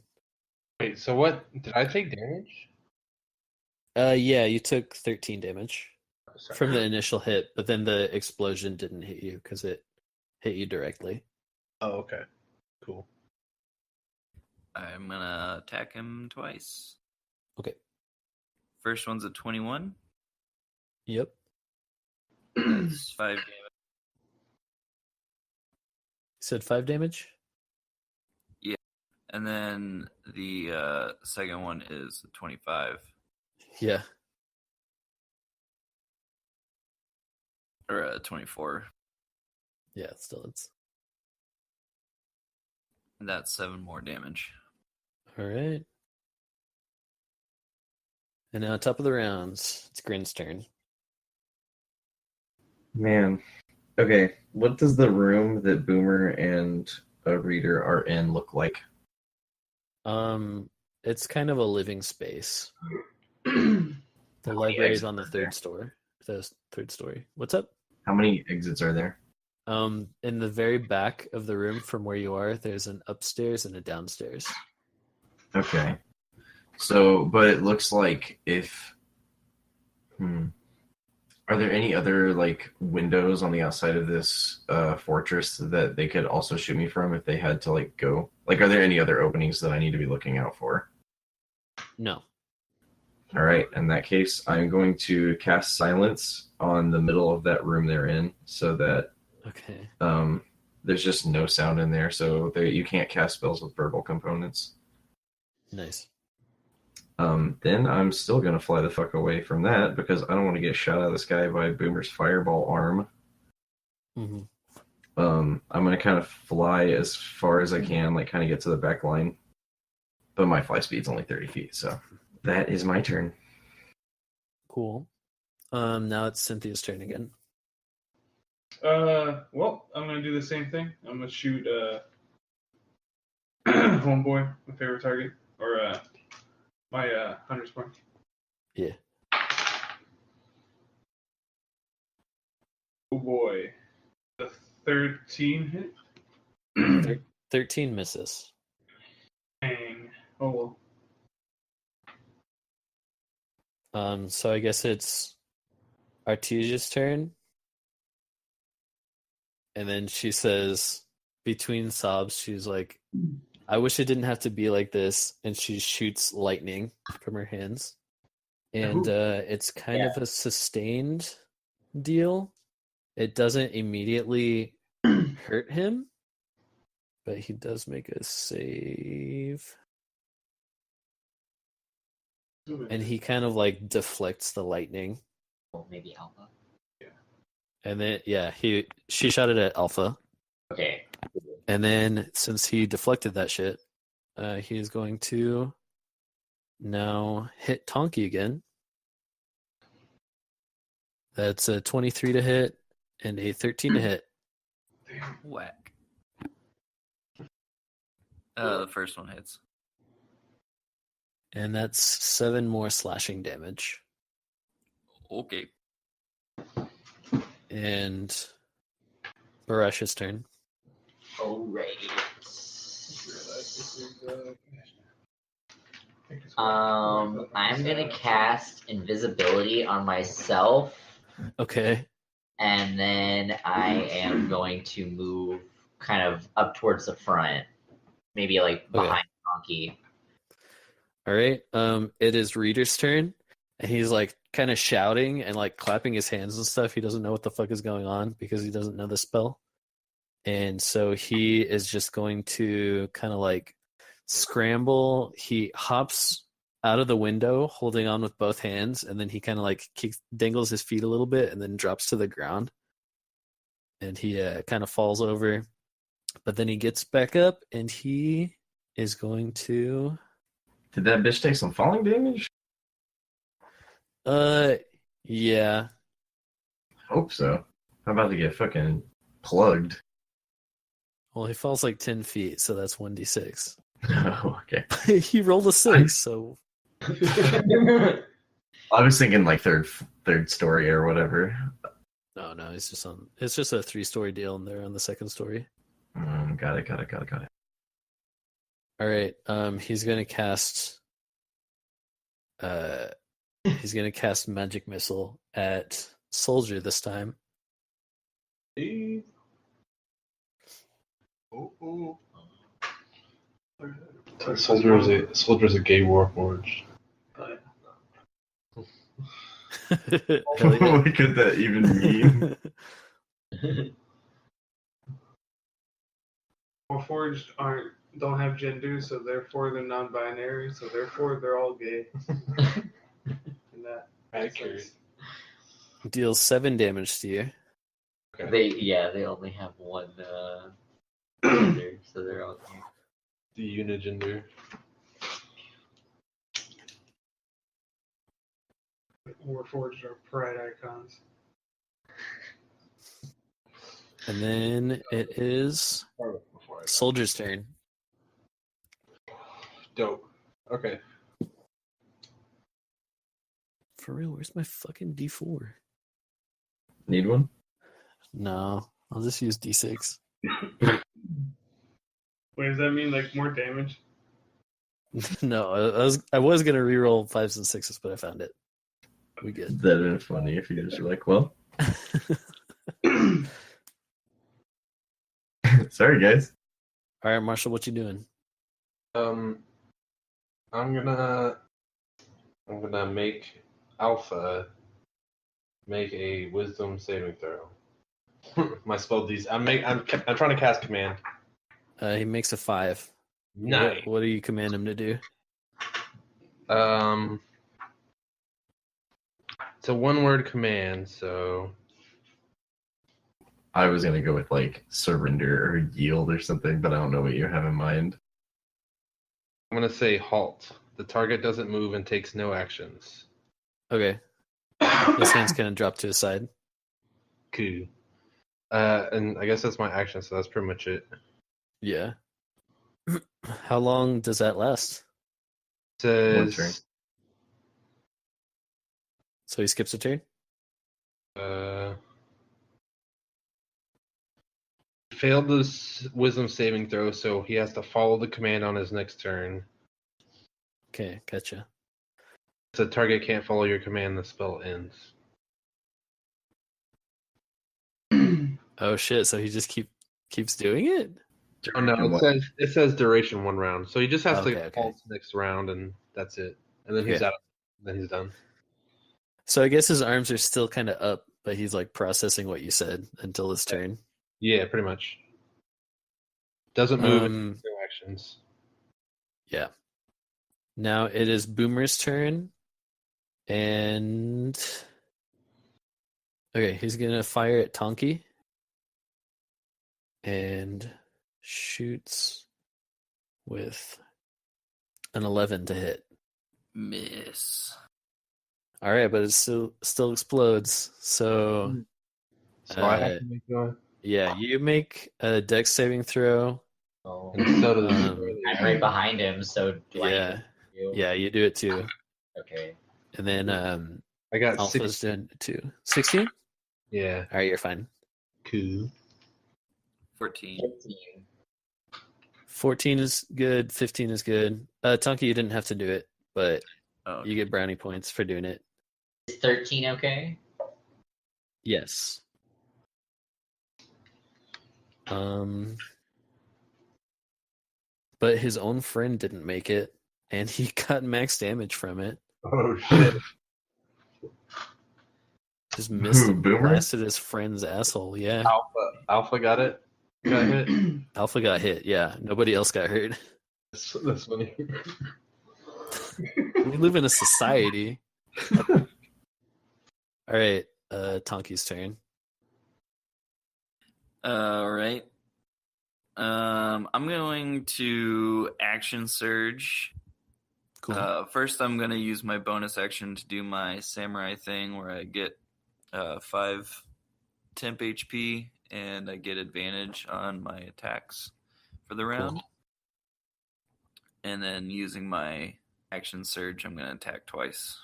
Wait, so what? Did I take damage? Yeah, you took 13 damage Sorry. from the initial hit, but then the explosion didn't hit you because it hit you directly. Oh, okay. Cool. I'm gonna attack him twice. Okay. First one's a 21. Yep. That's 5 damage. Said 5 damage? And then the second one is 25. Yeah. Or 24. Yeah, still it's. And that's 7 more damage. Alright. And now top of the rounds, it's Grin's turn. Man. Okay, what does the room that Boomer and a reader are in look like? It's kind of a living space. The How many library is exits on the are there? third story. What's up? How many exits are there? In the very back of the room from where you are, there's an upstairs and a downstairs. Okay. So, but it looks like if... Are there any other, like, windows on the outside of this fortress that they could also shoot me from if they had to, like, go? Like, are there any other openings that I need to be looking out for? No. All right. In that case, I'm going to cast Silence on the middle of that room they're in so that Okay. there's just no sound in there, so you can't cast spells with verbal components. Nice. Then I'm still going to fly the fuck away from that because I don't want to get shot out of the sky by Boomer's fireball arm. Mm-hmm. I'm going to kind of fly as far as I can, like kind of get to the back line. But my fly speed's only 30 feet, so that is my turn. Cool. Now it's Cynthia's turn again. Well, I'm gonna do the same thing. I'm gonna shoot homeboy, my favorite target, or my hunter's point. Yeah. Oh boy, the 13 hit. 13 misses. Dang. Oh well. So I guess it's Artesia's turn. And then she says, between sobs, she's like, I wish it didn't have to be like this. And she shoots lightning from her hands. And it's kind of a sustained deal. It doesn't immediately hurt him, but he does make a save. and he kind of like deflects the lightning. Well, maybe Alpha. And then she shot it at Alpha. Okay. And then since he deflected that shit, he is going to now hit Tonki again. That's a 23 to hit and a 13 to hit. Whack. The first one hits. And that's 7 more slashing damage. Okay. And Barash's turn. Alright. I'm gonna cast invisibility on myself, Okay. and then I am going to move kind of up towards the front, maybe like behind Donkey. All right. It is Reader's turn, and he's like kind of shouting and like clapping his hands and stuff. He doesn't know what the fuck is going on because he doesn't know the spell. And so he is just going to kind of like scramble. He hops out of the window holding on with both hands, and then he kind of like dangles his feet a little bit and then drops to the ground. And he kind of falls over. But then he gets back up and he is going to... Did that bitch take some falling damage? Yeah. Hope so. I'm about to get fucking plugged. Well, he falls like 10 feet, so that's 1d6. Oh, okay. He rolled a 6, so... I was thinking like third story or whatever. No, it's just it's just a 3-story deal, and they're on the second story. Got it. All right. He's gonna cast. He's gonna cast magic missile at Soldier this time. Soldier's a gay warforged. What could that even mean? Warforged don't have gender, so therefore they're non-binary, so therefore they're all gay. In that Accurate. Deals 7 damage to you. They only have one gender, so they're all gay. The unigender. Warforged are pride icons. And then it is Soldier's turn. Dope. Okay. For real, where's my fucking D4? Need one? No, I'll just use D6. Wait, does that mean like more damage? No, I was gonna reroll 5s and 6s, but I found it. We good. That'd been funny if you just were like, well. Sorry, guys. All right, Marshall, what you doing? I'm gonna make Alpha make a Wisdom saving throw. My spell D's. I'm trying to cast command. He makes a 5. Nice. What do you command him to do? It's a 1-word command, so I was gonna go with like surrender or yield or something, but I don't know what you have in mind. I'm gonna say halt. The target doesn't move and takes no actions. Okay. His hand's gonna drop to his side. Cool. And I guess that's my action, so that's pretty much it. Yeah. How long does that last? One turn. Says So he skips a turn? failed this wisdom saving throw, so he has to follow the command on his next turn. Okay, gotcha. If the target can't follow your command, the spell ends. Oh shit, so he just keeps doing it? Oh no, And what- it says duration 1 round, so he just has Okay, to okay. halt next round, and that's it. And then he's Okay. out. Then he's done. So I guess his arms are still kind of up, but he's like processing what you said until his turn. Yeah, pretty much. Doesn't move and Um, takes no actions. Yeah. Now it is Boomer's turn, And okay, he's gonna fire at Tonki and shoots with an 11 to hit. Miss. All right, but it still explodes. So So I have to make one. yeah, you make a dex saving throw. Oh, And so does I'm right behind him, so do I Yeah, need to? yeah, you do it too. Okay. And then I got Alpha's 6. done it too. 16? Yeah. All right, you're fine. Cool. 14. 15. 14 is good. 15 is good. Tonki, you didn't have to do it, but Oh, you get brownie points for doing it. Is 13 okay? Yes. But his own friend didn't make it, and he got max damage from it. Oh shit. Just missed Who, and Boomer? blasted his friend's asshole. Yeah. Alpha got it. Got hit. Alpha got hit. Yeah. Nobody else got hurt. That's funny. We live in a society. All right. Tonki's turn. all right. I'm going to action surge. Cool. First, I'm going to use my bonus action to do my samurai thing where I get 5 temp HP and I get advantage on my attacks for the round. And then using my action surge, I'm going to attack twice.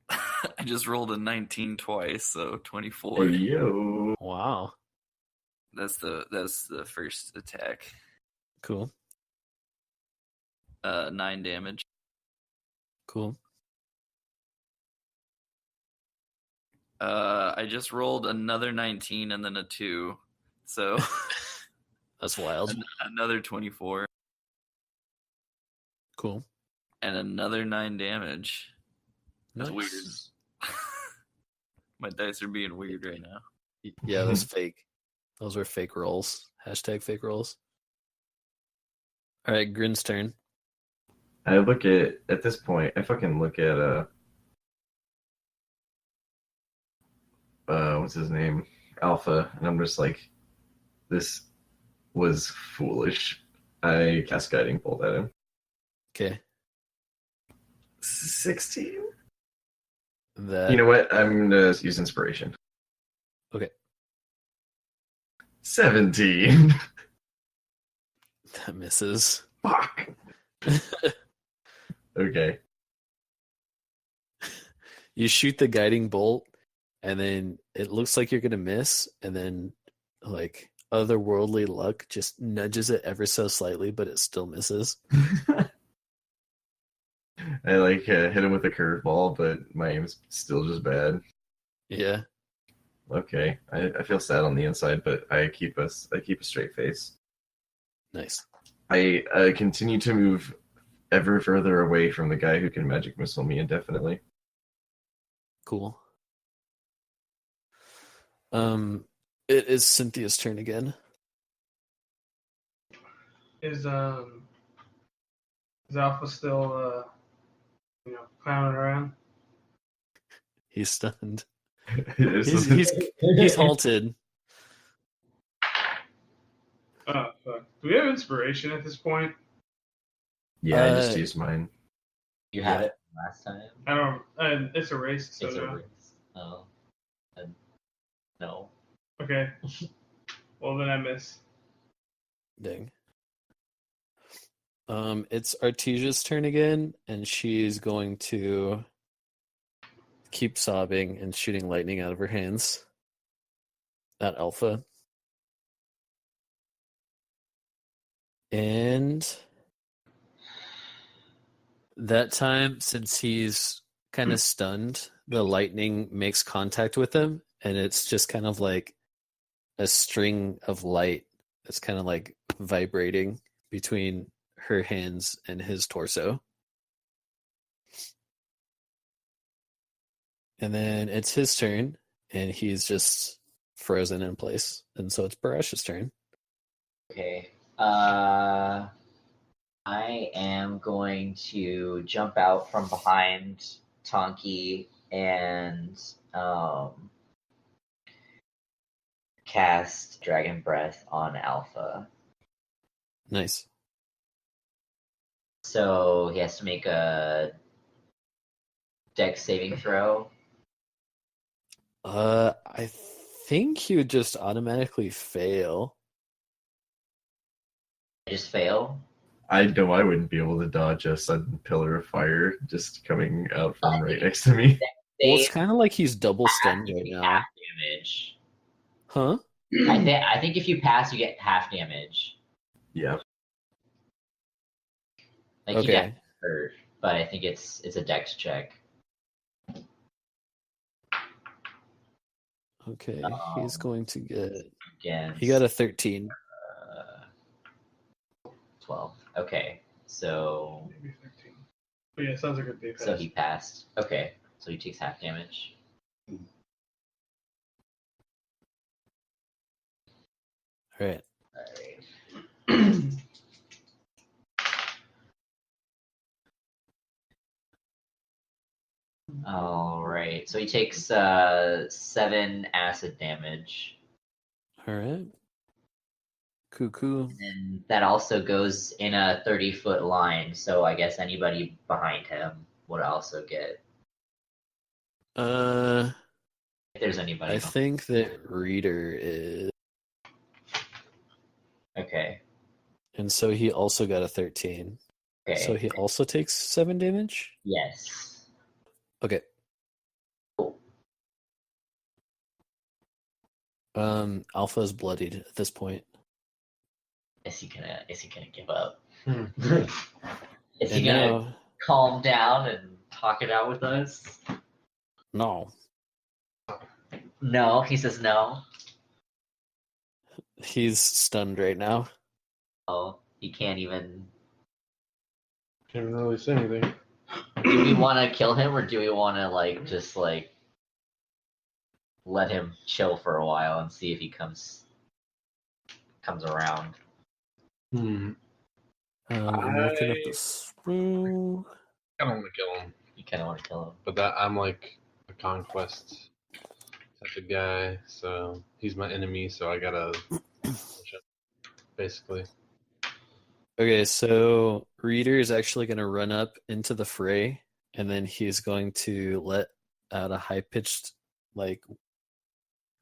I just rolled a 19 twice, so 24. Hey, yo. Wow. That's the first attack. Cool. 9 damage. Cool. I just rolled another 19 and then a 2. So That's wild. another 24 Cool. and another 9 damage. That's weird. Nice. My dice are being weird right now. Yeah, that's fake. Those were fake rolls. Hashtag fake rolls. All right, Grin's turn. I look at this point, I fucking look at what's his name? Alpha, and I'm just like, this was foolish. I cast Guiding Bolt at him. Okay. 16? That You know what? I'm gonna use inspiration. Okay. 17. That misses. Fuck. Okay. You shoot the guiding bolt, and then it looks like you're gonna miss, and then like otherworldly luck just nudges it ever so slightly, but it still misses. I like hit him with a curveball, but my aim's still just bad. Yeah. Okay, I feel sad on the inside, but I keep a straight face. Nice. I continue to move ever further away from the guy who can magic missile me indefinitely. Cool. It is Cynthia's turn again. Is Alpha still clowning around? He's stunned. He's, He's halted. Oh fuck! Do we have inspiration at this point? yeah, I just used mine. You had it last time? I don't. It's erased. So It's no. erased. Oh. Then no. Okay. Well then I miss. Dang. It's Artesia's turn again, and she's going to keep sobbing and shooting lightning out of her hands at Alpha. And that time, since he's kind of stunned, the lightning makes contact with him, and it's just kind of like a string of light that's kind of like vibrating between her hands and his torso. And then it's his turn, and he's just frozen in place. And so it's Barash's turn. Okay. I am going to jump out from behind Tonki and cast Dragon Breath on Alpha. Nice. So he has to make a Dex saving throw. I think he would just automatically fail. I just fail. I know I wouldn't be able to dodge a sudden pillar of fire just coming out from right next to me. Well, it's Save kind of like he's double stunned half right now. damage. Huh? I think if you pass, you get half damage. Yeah. Like you Okay. get hurt, but I think it's a Dex check. Okay, he's going to get... Against He got a 13. 12. Okay, so Maybe 13. But yeah, sounds like a day pass. so he passed. Okay, so he takes half damage. All right. Alright. Alright, so he takes 7 acid damage. All right. Cuckoo. And that also goes in a 30-foot line, so I guess anybody behind him would also get. If there's anybody. I think that Reader is... Okay. And so he also got a 13. Okay. So he also takes 7 damage? Yes. Okay. Cool. Alpha is bloodied at this point. Is he gonna give up? Hmm. Is he And gonna now, calm down and talk it out with us? no. No, he says no. He's stunned right now. Oh, he can't even. Can't really say anything. Do we want to kill him, or do we want to just let him chill for a while and see if he comes around? Hmm. I'm looking up the scroll. I don't want to kill him, You kind of want to kill him. but that I'm like a conquest type of guy, so he's my enemy, so I gotta push him, basically. Okay, so Reader is actually going to run up into the fray, and then he's going to let out a high-pitched,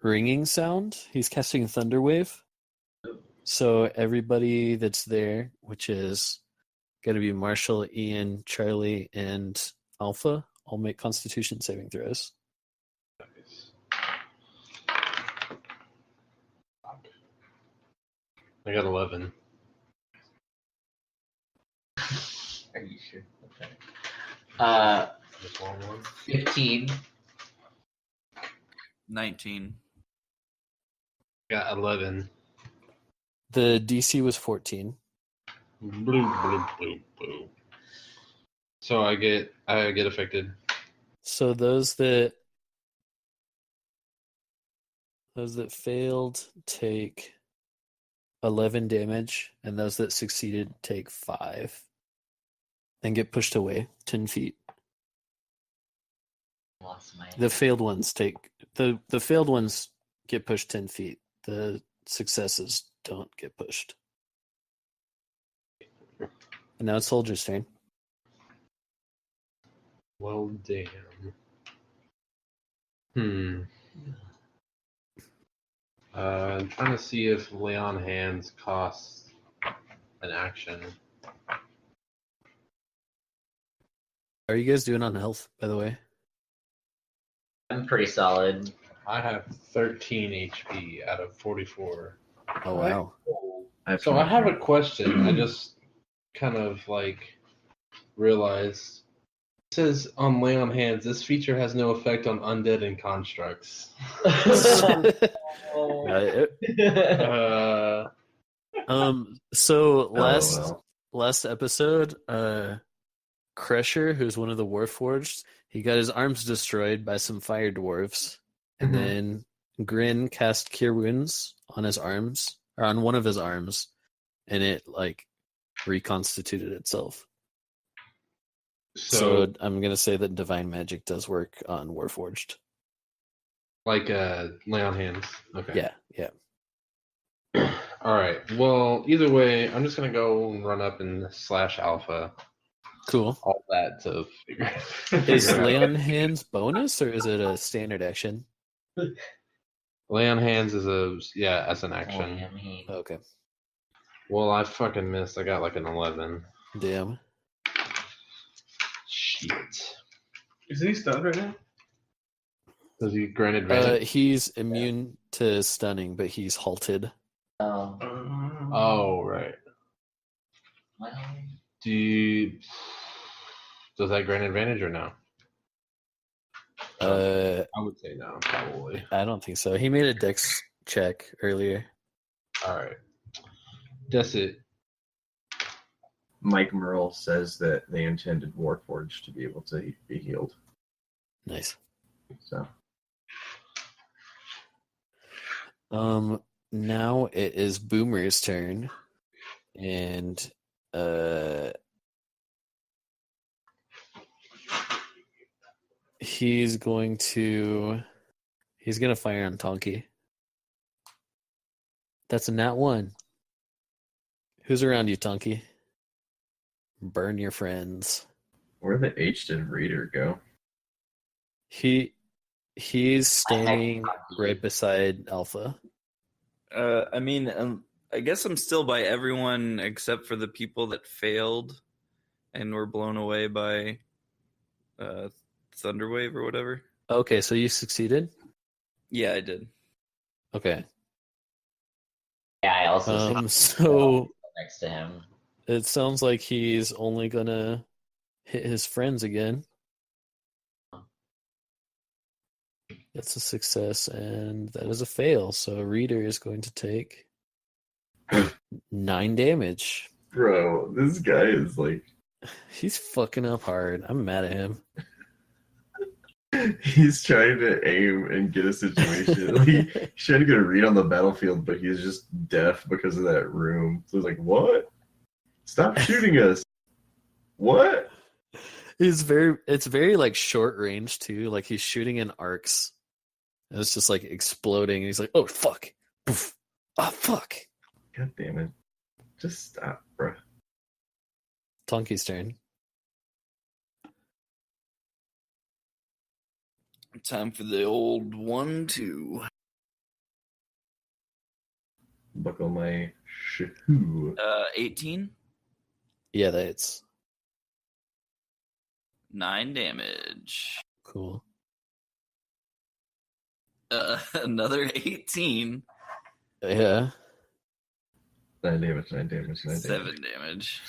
ringing sound. He's casting Thunder Wave. So everybody that's there, which is going to be Marshall, Ian, Charlie, and Alpha, all make Constitution saving throws. Nice. I got 11. Are you sure? Okay. Just one. 15. 19. Got 11. The DC was 14. Blue, blue, blue, blue. So I get affected. So those that failed take 11 damage, and those that succeeded take 5. And get pushed away 10 feet. Lost my. The failed ones the failed ones get pushed 10 feet. The successes don't get pushed. And now it's Soldier's turn. Well, damn. I'm trying to see if Lay on Hands costs an action. How are you guys doing on health, by the way? I'm pretty solid. I have 13 HP out of 44. Oh, wow. So I have a question. I just kind of realized. It says on Lay on Hands, this feature has no effect on undead and constructs. So LOL. last episode, Crusher, who's one of the warforged, he got his arms destroyed by some fire dwarves, and then Grin cast Cure Wounds on his arms, or on one of his arms, and it reconstituted itself. So I'm gonna say that divine magic does work on warforged. like lay on hands. Okay. Yeah. All right. Well, either way, I'm just gonna go and run up and slash alpha. Cool. All that to figure. Is figure lay out. on hands bonus or is it a standard action? Lay on hands is as an Oh, action. I mean, Okay. Well, I fucking missed. I got like an 11. Damn. Shit. Is he stunned right now? Does he grant advantage? He's immune to stunning, but he's halted. oh, Oh, right. well, Does that grant advantage or no? I would say no, probably. I don't think so. He made a dex check earlier. All right. That's it. Mike Merle says that they intended Warforged to be able to be healed. Nice. So Now it is Boomer's turn, and he's gonna fire on Tonki. That's a nat 1. Who's around you, Tonki? Burn your friends. where the H did Reader go? He's standing right beside Alpha. I mean, I guess I'm still by everyone except for the people that failed and were blown away by Thunderwave or whatever. Okay, so you succeeded? Yeah, I did. Okay. yeah, I also So next to him. it sounds like he's only gonna hit his friends again. That's a success, and that is a fail. So Reader is going to take 9 damage. Bro, this guy is like He's fucking up hard. I'm mad at him. he's trying to aim and get a situation. He's trying to get a read on the battlefield, but he's just deaf because of that room. So he's like, "What? Stop shooting us! What?" It's very like short range too. Like he's shooting in arcs. And it's just like exploding. And he's like, "Oh fuck! Poof. Oh fuck!" God damn it! Just stop, bro. Tonki's turn. Time for the old 1-2. Buckle my shoe. 18, Yeah, that's 9 damage. cool. Another 18, Yeah. 9 damage, 9 damage, 9 damage. 7 damage.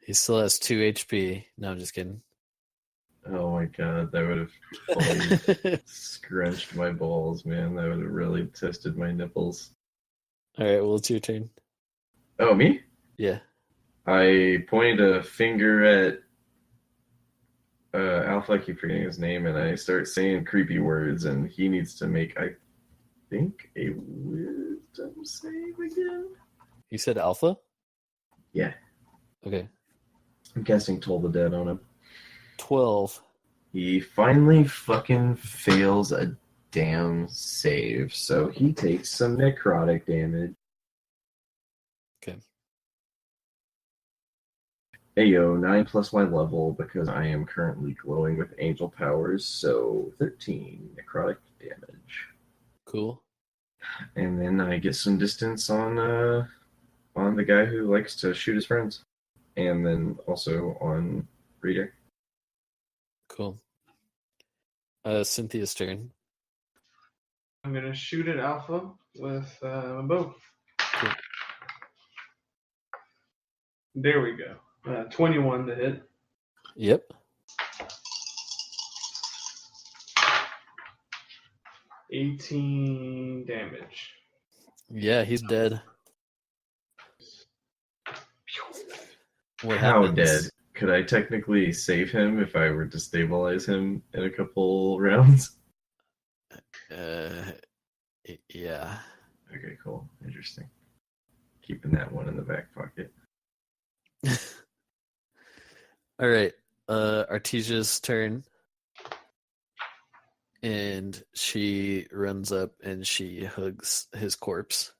He still has 2 HP. No, I'm just kidding. Oh my god, that would have totally scrunched my balls, man. That would have really tested my nipples. All right, well, it's your turn. Oh, me? Yeah. I point a finger at Alpha, I keep forgetting his name, and I start saying creepy words, and he needs to make, I think, a wisdom save again. You said Alpha? Yeah. Okay. I'm casting Toll the Dead on him. 12. He finally fucking fails a damn save, so he takes some necrotic damage. Okay. Ayo, 9 plus my level because I am currently glowing with angel powers, so 13 necrotic damage. Cool. And then I get some distance on the guy who likes to shoot his friends. And then also on Reader. Cool. Cynthia's turn. I'm gonna shoot at Alpha with my bow. Cool. There we go. 21 to hit. Yep. 18 damage. Yeah, he's dead. What How happens? dead? Could I technically save him if I were to stabilize him in a couple rounds? Yeah. Okay, cool. Interesting. Keeping that one in the back pocket. All right. Artesia's turn. And she runs up and she hugs his corpse.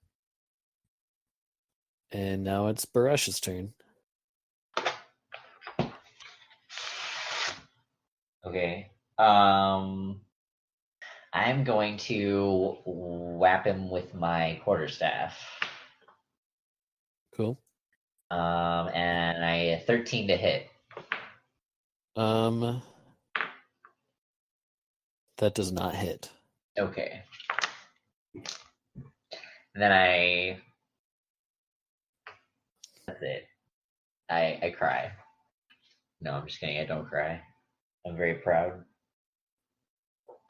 And now it's Barash's turn. Okay. I'm going to whap him with my quarterstaff. Cool. And I 13 to hit. That does not hit. Okay. And then that's it. I cry. No, I'm just kidding. I don't cry. I'm very proud. All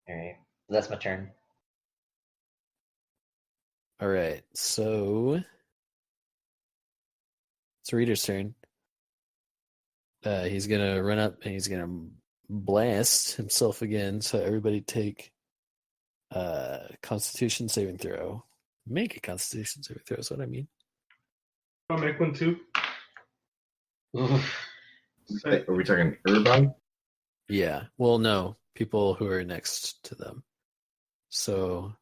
right. That's my turn. All right. So it's Reader's turn. He's gonna run up and he's gonna blast himself again. So everybody take Constitution saving throw. Make a Constitution saving throw is what I mean. I'll make one too. Oof. Are we talking everybody? Yeah. Well, no, people who are next to them. So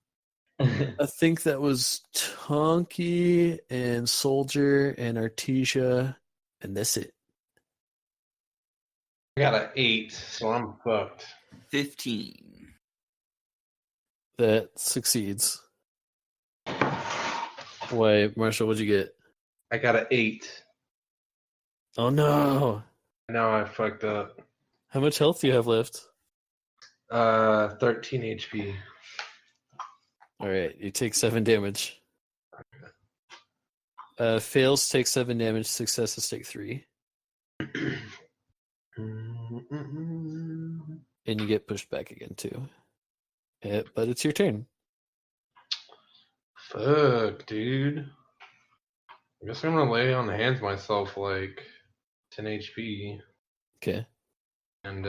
I think that was Tonky and Soldier and Artesia, and that's it. I got an 8, so I'm fucked. 15. That succeeds. Wait, Marshall, what'd you get? I got an 8. Oh no! Now I fucked up. How much health do you have left? 13 HP. All right, you take 7 damage. Fails take 7 damage. Successes take 3, and you get pushed back again too. But it's your turn. Fuck, dude. I guess I'm gonna lay on hands myself like 10 HP. Okay. And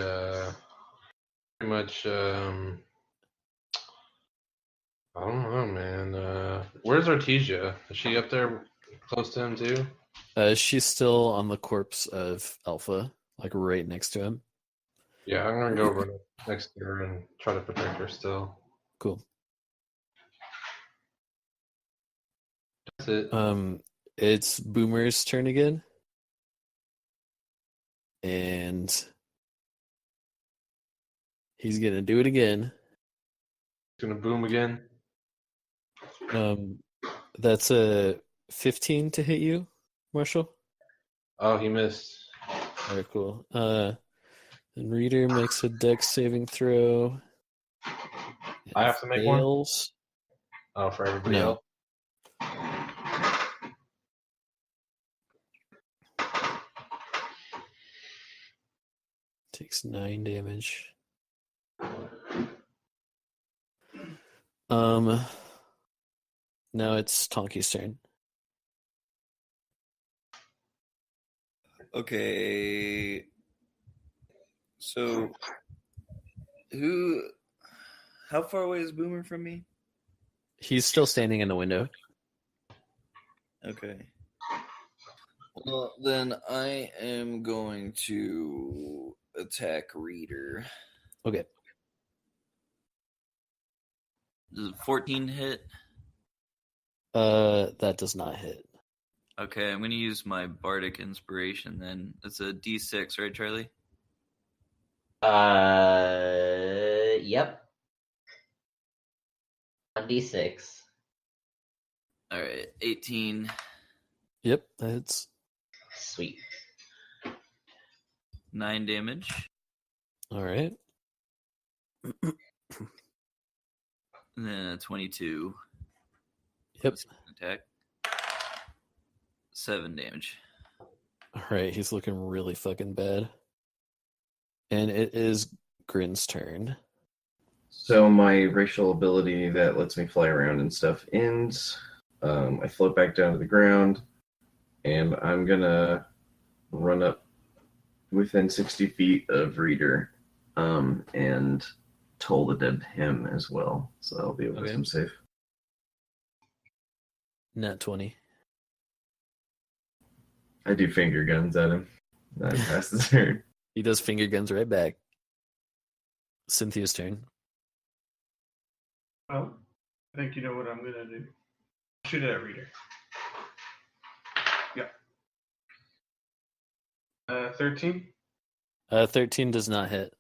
pretty much I don't know, man. Where's Artesia? Is she up there close to him too? She's still on the corpse of Alpha, like right next to him. Yeah, I'm gonna go over next to her and try to protect her still. Cool. That's it. It's Boomer's turn again. And he's gonna do it again. Gonna boom again. That's a 15 to hit you, Marshall. Oh, he missed. All right, cool. And Reader makes a dex saving throw. I have to make one? Fails. Oh, for everybody No. else. Takes 9 damage. Now it's Tonky's turn. Okay. So, how far away is Boomer from me? He's still standing in the window. Okay. Well, then I am going to attack Reader. Okay. Does 14 hit? That does not hit. Okay, I'm going to use my Bardic Inspiration then. It's a D6, right, Charlie? Yep. 1d6. All right, 18. Yep, that hits. Sweet. 9 damage. All right. And then a 22. Yep. Attack. 7 damage. All right, he's looking really fucking bad. And it is Grin's turn. So my racial ability that lets me fly around and stuff ends. I float back down to the ground, and I'm gonna run up within 60 feet of Reader, and toll the dead him as well. So that'll be a wisdom save. Nat 20. I do finger guns at him. That pass the turn. He does finger guns right back. Cynthia's turn. Well, I think you know what I'm gonna do. Shoot at reader. Yeah. 13. 13 does not hit.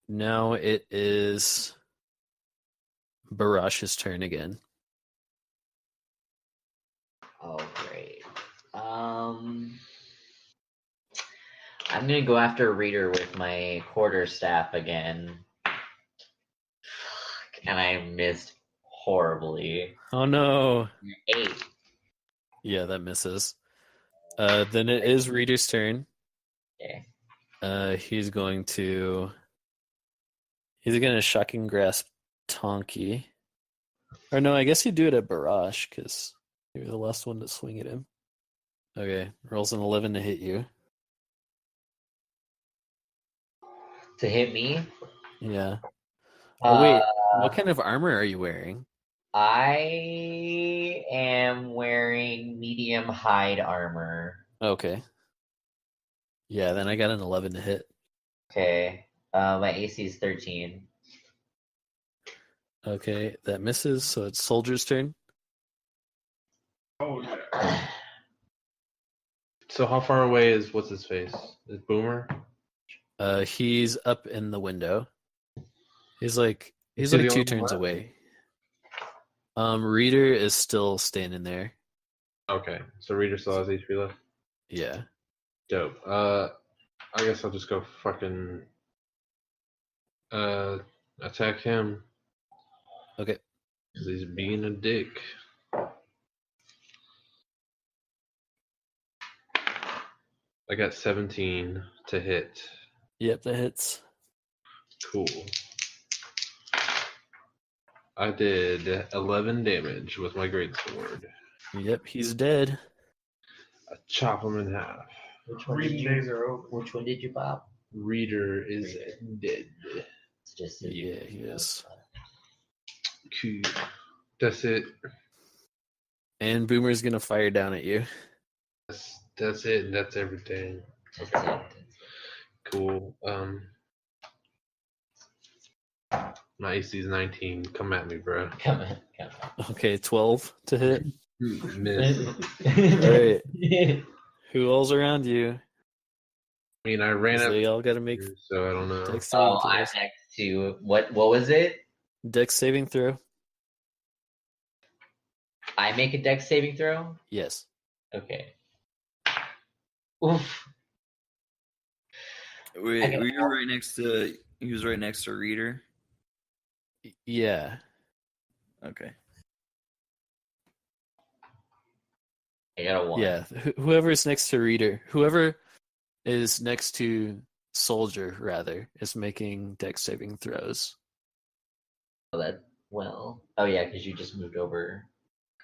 Now it is Barash's turn again. Oh, great. I'm gonna go after Reader with my quarterstaff again. Fuck, and I missed horribly. Oh no. 8. Yeah, that misses. Then it is Reader's turn. Okay. He's gonna shocking grasp Tonki. Or no, I guess he'd do it at Barash, because you're the last one to swing at him. Okay, rolls an 11 to hit you. To hit me? Yeah. Oh wait, what kind of armor are you wearing? I am wearing medium hide armor. Okay. Yeah, then I got an 11 to hit. Okay. My AC is 13. Okay, that misses, so it's Soldier's turn. Oh yeah. So how far away is what's his face? Is Boomer? He's up in the window. He's like Is he the 2 only turns one? away. Reader is still standing there. Okay, so Reader still has HP left. Yeah. Dope. I guess I'll just go fucking attack him. Okay. 'Cause he's being a dick. I got 17 to hit. Yep, that hits. Cool. I did 11 damage with my greatsword. Yep, he's dead. I chop him in half. Which one Reading did you? days are over. Which one did you pop? Reader is dead. It's just Yeah, he is. Cool. That's it. And Boomer's gonna fire down at you. That's it. That's everything. That's Okay. it. Cool. My AC is 19. Come at me, bro. Come on. Okay, 12 to hit. Miss. Alright. Who all's around you? I mean, I ran up, They all gotta make so I don't know. dex saving Oh, I'm throws. next to what was it? Dex saving throw? I make a dex saving throw? Yes. Okay. Oof. Wait, I can- were you right next to? He was right next to Reader. Yeah. Okay. I got a 1. Yeah. Whoever's next to Reader, whoever is next to Soldier, rather, is making dex saving throws. Oh, oh yeah, because you just moved over.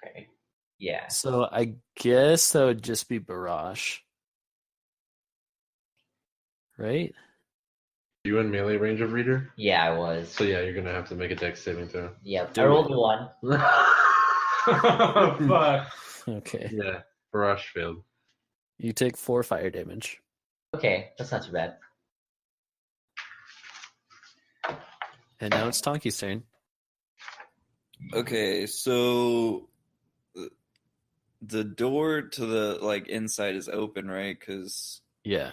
Okay. Yeah. So I guess that would just be Barash. Right? You in melee range of Reader? Yeah, I was. So yeah, you're gonna have to make a dex saving throw. Yep. Do I rolled it. a 1. Fuck. Okay. Yeah, Barrage failed. You take 4 fire damage. Okay, that's not too bad. And now it's Tonki's turn. Okay, so the door to the inside is open, right? Because Yeah.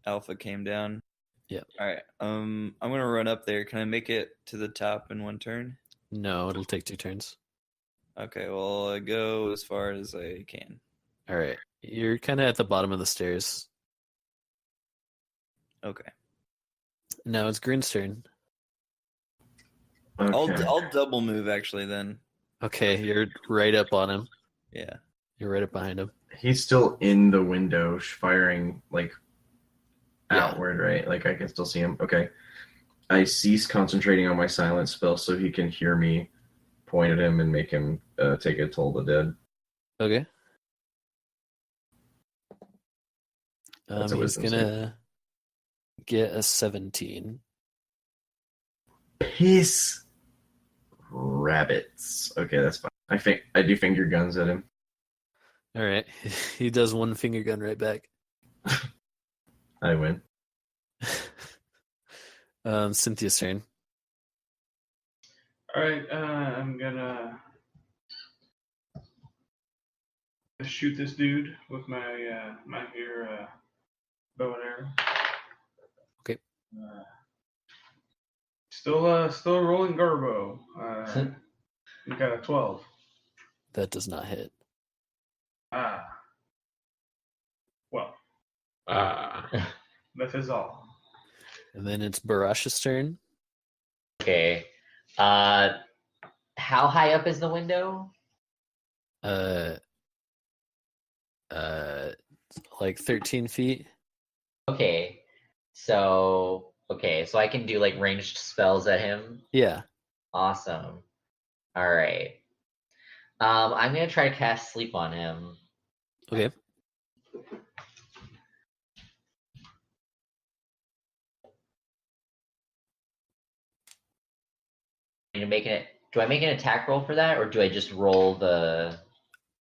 Alpha came down. Yep. All right. I'm gonna run up there. Can I make it to the top in one turn? No, it'll take 2 turns. Okay. Well, I go as far as I can. All right. You're kind of at the bottom of the stairs. Okay. Now it's Grin's turn. Okay. I'll double move actually then. Okay, you're right up on him. Yeah. You're right up behind him. He's still in the window, firing Yeah. outward, right? Like I can still see him. Okay. I cease concentrating on my silence spell so he can hear me point at him and make him take a toll of the dead. Okay. That's a He's wisdom gonna get a 17. Piss rabbits. Okay, that's fine. I do finger guns at him. All right. He does one finger gun right back. I win. Cynthia's turn. All right, I'm gonna shoot this dude with my my here bow and arrow. Okay. Still a rolling garbo. You got a 12. That does not hit. Well, Ah. that is all. And then it's Barash's turn. Okay. How high up is the window? Like 13 feet. Okay. So I can do like ranged spells at him. Yeah. Awesome. All right. I'm gonna try to cast sleep on him. Okay. Do I make an attack roll for that, or do I just roll the?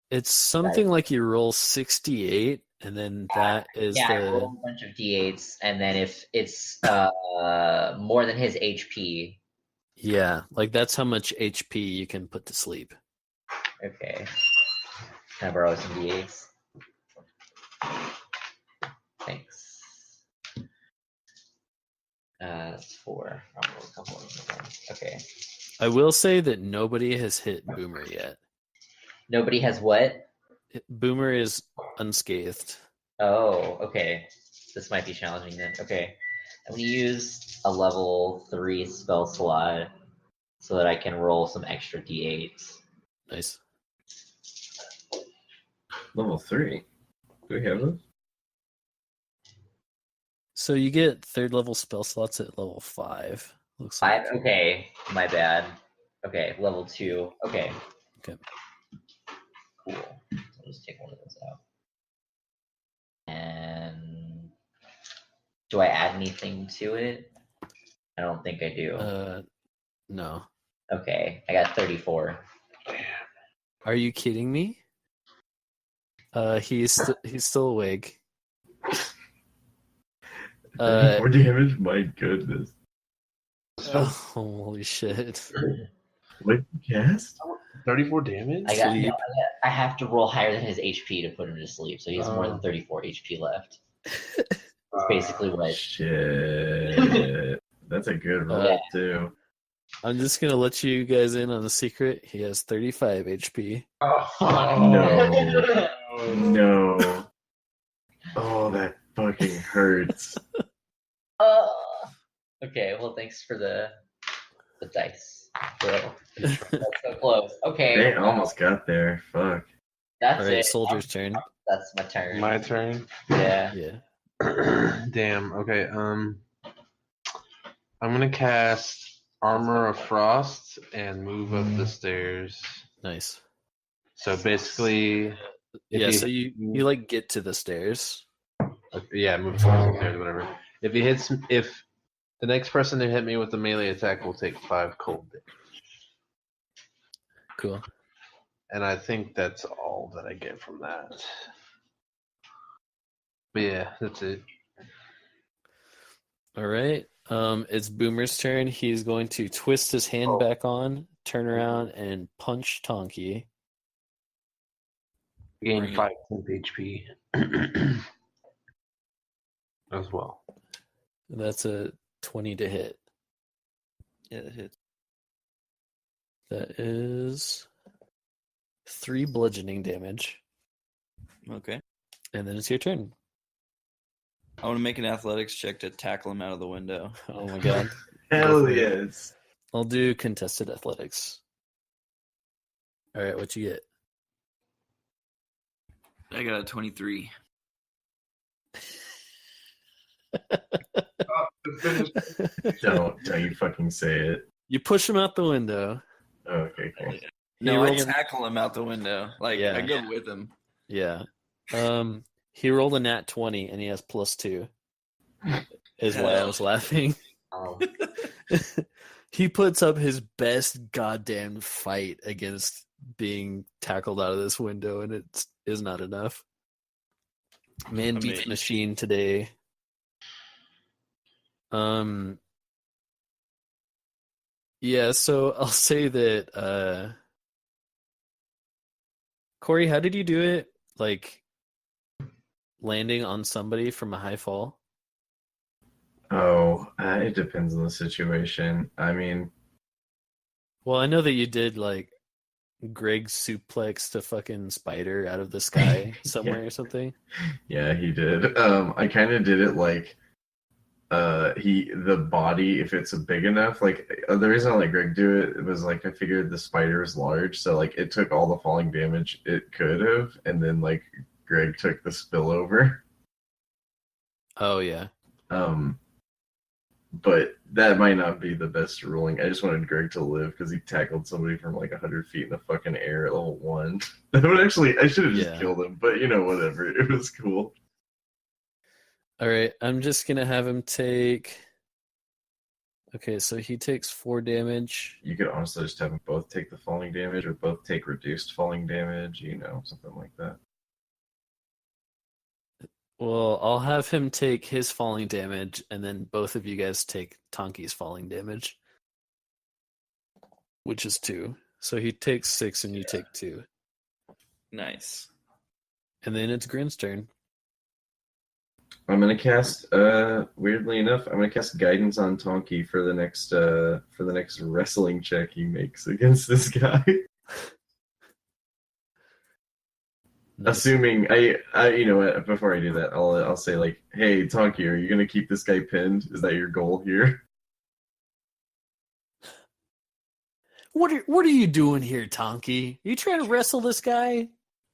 It's something like you roll 68, and then that is Yeah, I the. roll a bunch of d8s, and then if it's more than his HP. Yeah, like that's how much HP you can put to sleep. Okay. Can I borrow some d8s? Thanks. That's 4. I'll roll a couple of them. Okay. I will say that nobody has hit Boomer yet. Nobody has what? Boomer is unscathed. Oh, okay. This might be challenging then. Okay. I'm going to use a level 3 spell slot so that I can roll some extra d8s. Nice. Level 3. Do we have those? So you get third level spell slots at level 5. Looks like. 5? Okay. My bad. Okay. Level 2. Okay. Okay. Cool. I'll just take one of those out. And do I add anything to it? I don't think I do. No. Okay, I got 34. Are you kidding me? He's still awake. 4 damage? My goodness. Oh, holy shit. What cast? 34 damage? Sleep. I have to roll higher than his HP to put him to sleep, so he has more than 34 HP left. That's basically what. Shit. That's a good roll, too. I'm just gonna let you guys in on a secret. He has 35 HP. No. No. Oh, that fucking hurts. Okay, well, thanks for the dice, bro. That's so close. Okay. They almost got there. Fuck. That's All right, it. soldier's turn. That's my turn. My turn. Yeah. Yeah. Damn. Okay. I'm gonna cast Armor of Frost and move up the stairs. Nice. So basically, So you like get to the stairs. yeah, move towards the stairs, whatever. If the next person to hit me with a melee attack will take 5 cold damage. Cool. And I think that's all that I get from that. But yeah, that's it. All right. It's Boomer's turn. He's going to twist his hand back on, turn around, and punch Tonky. Gain 5 HP as well. That's a 20 to hit. Yeah, it hits. That is 3 bludgeoning damage. Okay. And then it's your turn. I want to make an athletics check to tackle him out of the window. Oh my god. Hell yes. I'll do contested athletics. All right, what you get? I got a 23. Don't you fucking say it. You push him out the window. Oh, okay, cool. No, I rolled tackle him out the window. Like, Yeah. I go with him. Yeah. He rolled a nat 20 and he has +2. Is why I was laughing. He puts up his best goddamn fight against being tackled out of this window, and it is not enough. Man beats machine today. Yeah, so I'll say that Corey, how did you do it? Like landing on somebody from a high fall? Oh, it depends on the situation. I mean, Well, I know that you did like Greg suplex to fucking spider out of the sky somewhere or something. yeah, he did. I kind of did it like the body, if it's big enough, like the reason I let Greg do it was like I figured the spider is large, so like it took all the falling damage it could have, and then like Greg took the spillover. Oh yeah. But that might not be the best ruling. I just wanted Greg to live because he tackled somebody from like 100 feet in the fucking air at level 1. That would actually, I should have just killed him, but you know, whatever. It was cool. All right, I'm just gonna have him take. Okay, so he takes 4 damage. You could honestly just have them both take the falling damage or both take reduced falling damage, you know, something like that. Well, I'll have him take his falling damage, and then both of you guys take Tonki's falling damage, which is 2. So he takes 6, and you take 2. Nice. And then it's Grin's turn. I'm gonna cast. Weirdly enough, I'm gonna cast guidance on Tonki for the next wrestling check he makes against this guy. Nice. Assuming I you know what, before I do that, I'll say like, hey Tonki, are you gonna keep this guy pinned? Is that your goal here? What are you doing here, Tonki? Are you trying to wrestle this guy?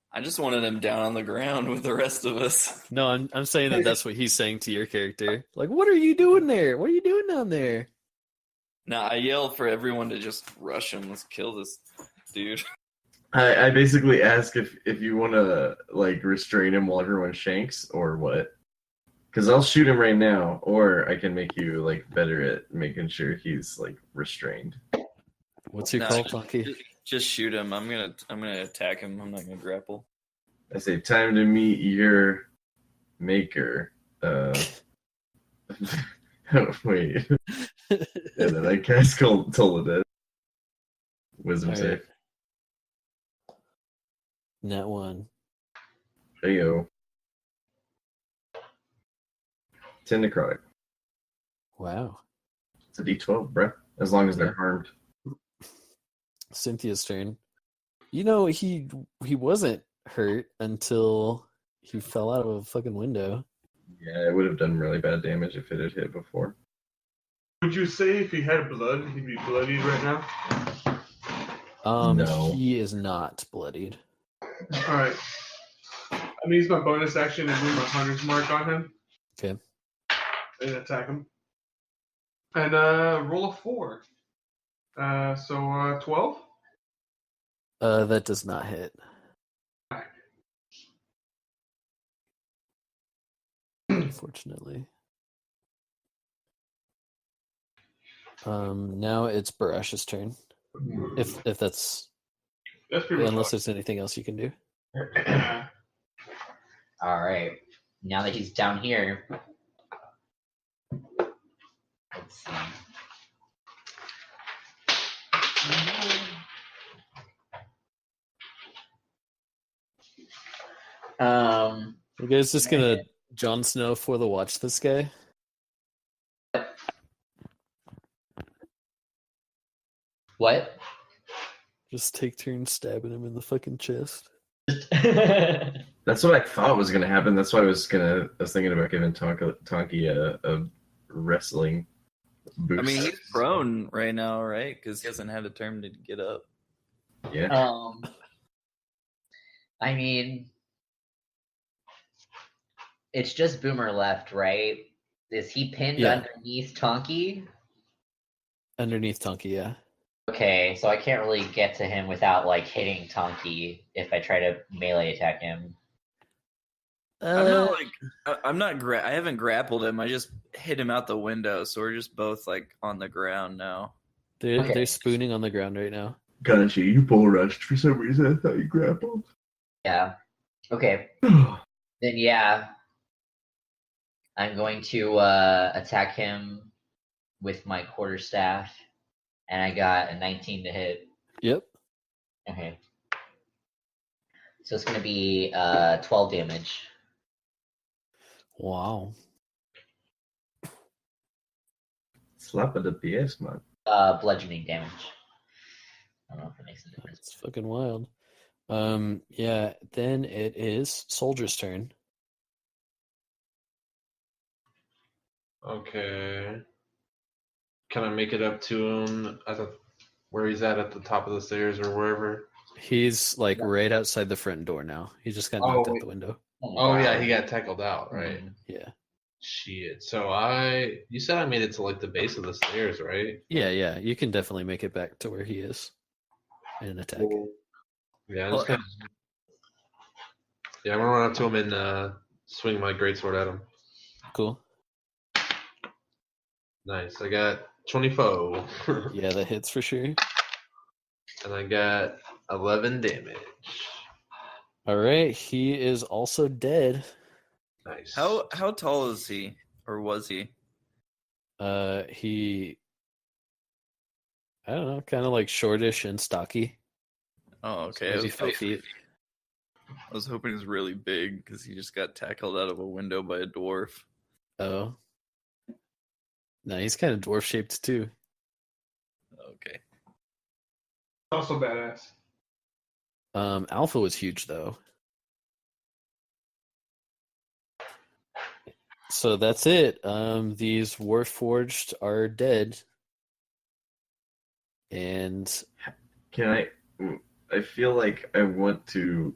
I just wanted him down on the ground with the rest of us. No, I'm saying that's what he's saying to your character. Like, what are you doing there? What are you doing down there? Nah, I yelled for everyone to just rush him. Let's kill this dude. I basically ask if you want to like restrain him while everyone shanks or what. Because I'll shoot him right now, or I can make you like better at making sure he's like restrained. What's your call, Tonki? Just shoot him. I'm gonna attack him. I'm not gonna grapple. I say, time to meet your maker. Wait. And then I cast Toledo. Wisdom All save. right. Net 1. There you go. 10 necrotic. Wow. It's a D12, bruh. As long as they're harmed. Cynthia's turn. You know, he wasn't hurt until he fell out of a fucking window. Yeah, it would have done really bad damage if it had hit before. Would you say if he had blood, he'd be bloodied right now? No. He is not bloodied. Alright. I'm gonna use my bonus action and move my hunter's mark on him. Okay. And attack him. And roll a 4. So 12? That does not hit. Unfortunately. Now it's Barash's turn. If that's pretty much Unless there's anything else you can do. All right. Now that he's down here, let's see. You guys just gonna Jon Snow for the watch this guy? What? Just take turns stabbing him in the fucking chest. That's what I thought was gonna happen. That's why I was thinking about giving Tonki a wrestling boost. I mean, he's prone right now, right? Because he hasn't had a turn to get up. Yeah. I mean, it's just Boomer left, right? Is he pinned underneath Tonki? Underneath Tonki, yeah. Okay, so I can't really get to him without like hitting Tonki if I try to melee attack him. I haven't grappled him. I just hit him out the window, so we're just both like on the ground now. They're spooning on the ground right now. Gotcha. You bull rushed for some reason. I thought you grappled. Yeah. Okay. Then yeah, I'm going to attack him with my quarterstaff, and I got a 19 to hit. Yep. Okay. So it's going to be 12 damage. Wow. Slap at the PS, man. Bludgeoning damage. I don't know if it makes a difference. That's fucking wild. Yeah, then it is Soldier's turn. Okay. Can I make it up to him at where he's at the top of the stairs or wherever? He's like right outside the front door now. He just got knocked out the window. Oh yeah, he got tackled out, right? Yeah. Shit. So you said I made it to like the base of the stairs, right? Yeah. You can definitely make it back to where he is and attack. Yeah, Well, I'm gonna run up to him and swing my greatsword at him. Cool. Nice. I got 24. Yeah, that hits for sure. And I got 11 damage. All right, he is also dead. Nice. How tall is he, or was he? He, I don't know, kind of like shortish and stocky. Oh, okay. Maybe 5 feet. I was hoping he was really big because he just got tackled out of a window by a dwarf. Oh. No, he's kind of dwarf shaped too. Okay. Also badass. Alpha was huge though. So that's it. These warforged are dead. And Can I feel like I want to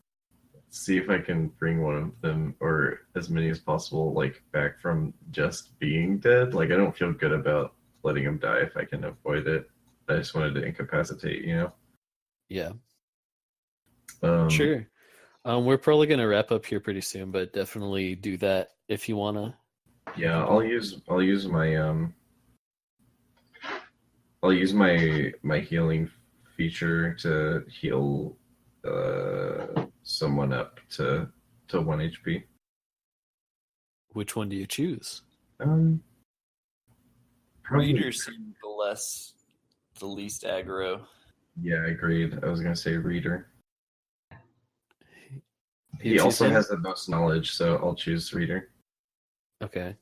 see if I can bring one of them, or as many as possible, like back from just being dead. Like I don't feel good about letting him die if I can avoid it. I just wanted to incapacitate, you know? yeah, Um, sure. We're probably gonna wrap up here pretty soon, but definitely do that if you wanna. Yeah, I'll use my healing feature to heal someone up to 1 HP. Which one do you choose? Probably. Reader seemed the least aggro. Yeah, agreed. I was gonna say Reader. You He also choose him? has the most knowledge, so I'll choose Reader. Okay.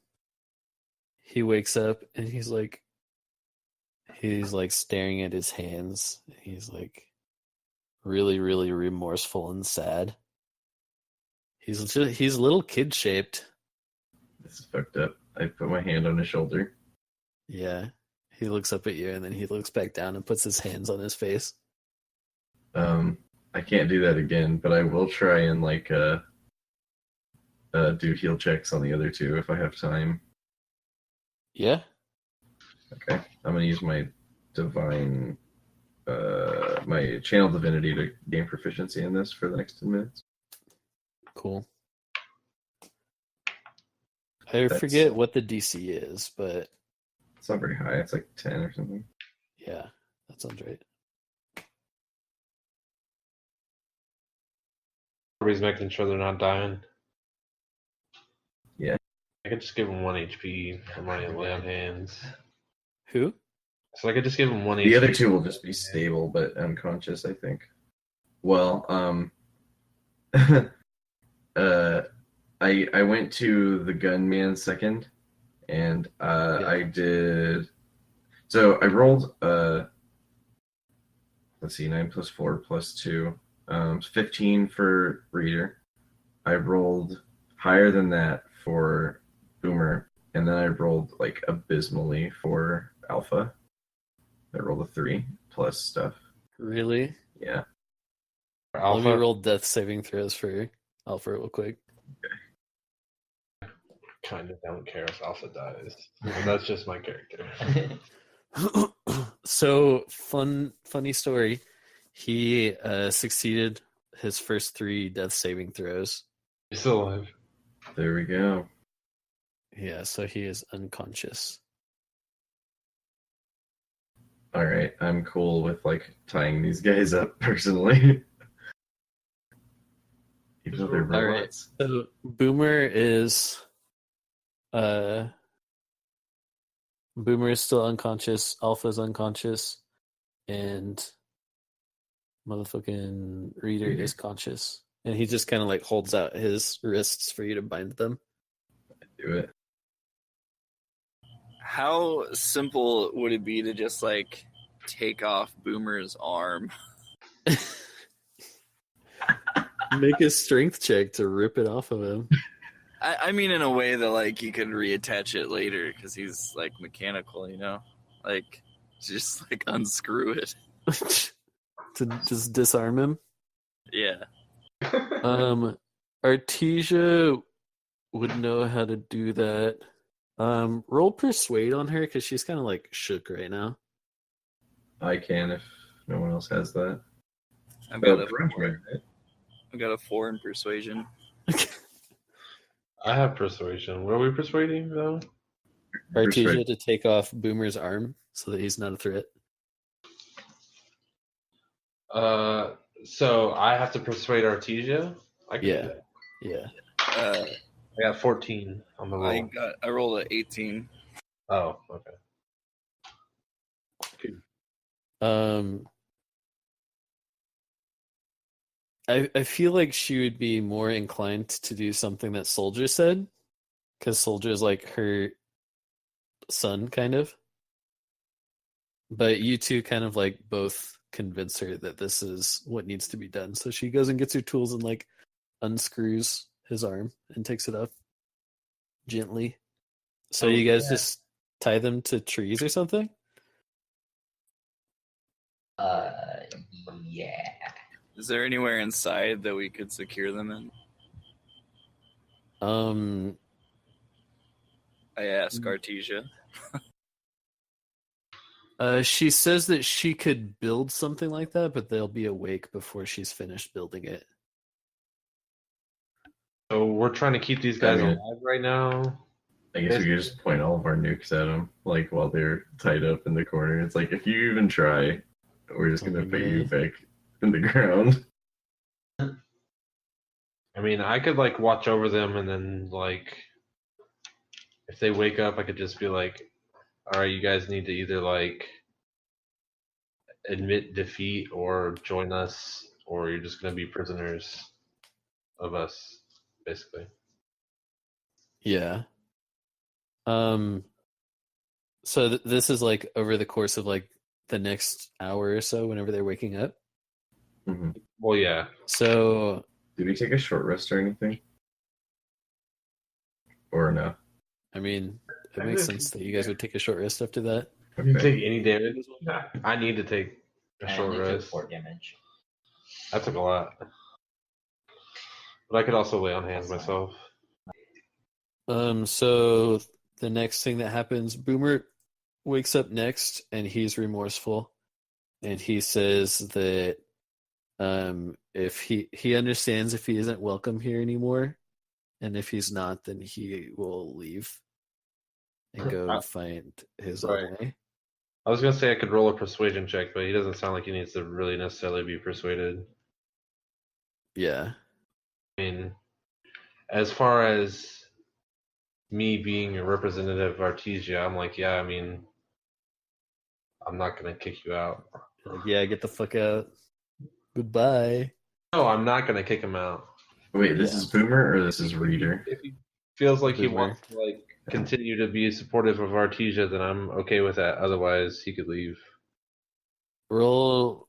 He wakes up and he's like staring at his hands. He's like really, really remorseful and sad. He's a little kid shaped. This is fucked up. I put my hand on his shoulder. Yeah. He looks up at you and then he looks back down and puts his hands on his face. I can't do that again, but I will try and do heal checks on the other two if I have time. Yeah. Okay, I'm gonna use my my channel divinity to gain proficiency in this for the next 10 minutes. Cool. I forget what the DC is, but It's not very high. It's like 10 or something. yeah, that sounds right. Everybody's making sure they're not dying. Yeah. I could just give him 1 HP from my lay on hands. Who? So I could just give him 1 HP. The other two will just be stable but unconscious, I think. Well, I went to the gunman second, and I did. So I rolled. Let's see, 9 plus 4 plus 2, 15 for Reader. I rolled higher than that for Boomer, and then I rolled like abysmally for Alpha. I rolled a 3 plus stuff. Really? Yeah. Let me roll death saving throws for Alpha real quick. Kind of don't care if Alpha dies. That's just my character. So funny story. He succeeded his first 3 death saving throws. He's still alive. There we go. Yeah, so he is unconscious. All right, I'm cool with like tying these guys up personally. Even though they're All right. robots. So Boomer is still unconscious, Alpha's unconscious, and motherfucking Reader is conscious. And he just kind of like holds out his wrists for you to bind them. Do it. How simple would it be to just like take off Boomer's arm? Make a strength check to rip it off of him. I mean, in a way that like you could reattach it later because he's like mechanical, you know, like just like unscrew it. To just disarm him. Yeah. Artesia would know how to do that. Roll persuade on her because she's kind of like shook right now. I can if no one else has that. I've got, Right? a 4 in persuasion. I have persuasion. What are we persuading though? Artesia Persuade. to take off Boomer's arm so that he's not a threat. So I have to persuade Artesia. I can do Yeah. that. Yeah. I got 14 on the roll. I rolled an 18. Oh, okay. I feel like she would be more inclined to do something that Soldier said, because Soldier's like her son, kind of. But you two kind of like both convince her that this is what needs to be done. So she goes and gets her tools and like unscrews his arm and takes it up gently. So Oh, you guys yeah. just tie them to trees or something? Yeah. Is there anywhere inside that we could secure them in? I ask Artesia. She says that she could build something like that, but they'll be awake before she's finished building it. So we're trying to keep these guys Okay. alive right now. I guess we could just point all of our nukes at them, like while they're tied up in the corner. It's like if you even try, we're just gonna put you back in the ground. I mean, I could like watch over them, and then like, if they wake up, I could just be like, "All right, you guys need to either like admit defeat or join us, or you're just gonna be prisoners of us, basically." Yeah. So this is like over the course of like the next hour or so, whenever they're waking up. Mm-hmm. Well, yeah. So Did we take a short rest or anything? Or no? I mean, it makes sense that you guys would take a short rest after that. You can Okay. take any damage. I need to take a I short only took rest. 4 damage. I took a lot, but I could also lay on hands myself. So the next thing that happens, Boomer wakes up next, and he's remorseful, and he says that if he understands if he isn't welcome here anymore, and if he's not, then he will leave and go find his own way. I was gonna say I could roll a persuasion check, but he doesn't sound like he needs to really necessarily be persuaded. Yeah. I mean, as far as me being a representative of Artesia, I'm like, yeah, I mean, I'm not gonna kick you out. Like, yeah, get the fuck out. Goodbye. No, I'm not gonna kick him out. Wait, this Yeah. is Boomer or this is Reader? If he feels like he Boomer. wants to like continue to be supportive of Artesia, then I'm okay with that. Otherwise, he could leave. Roll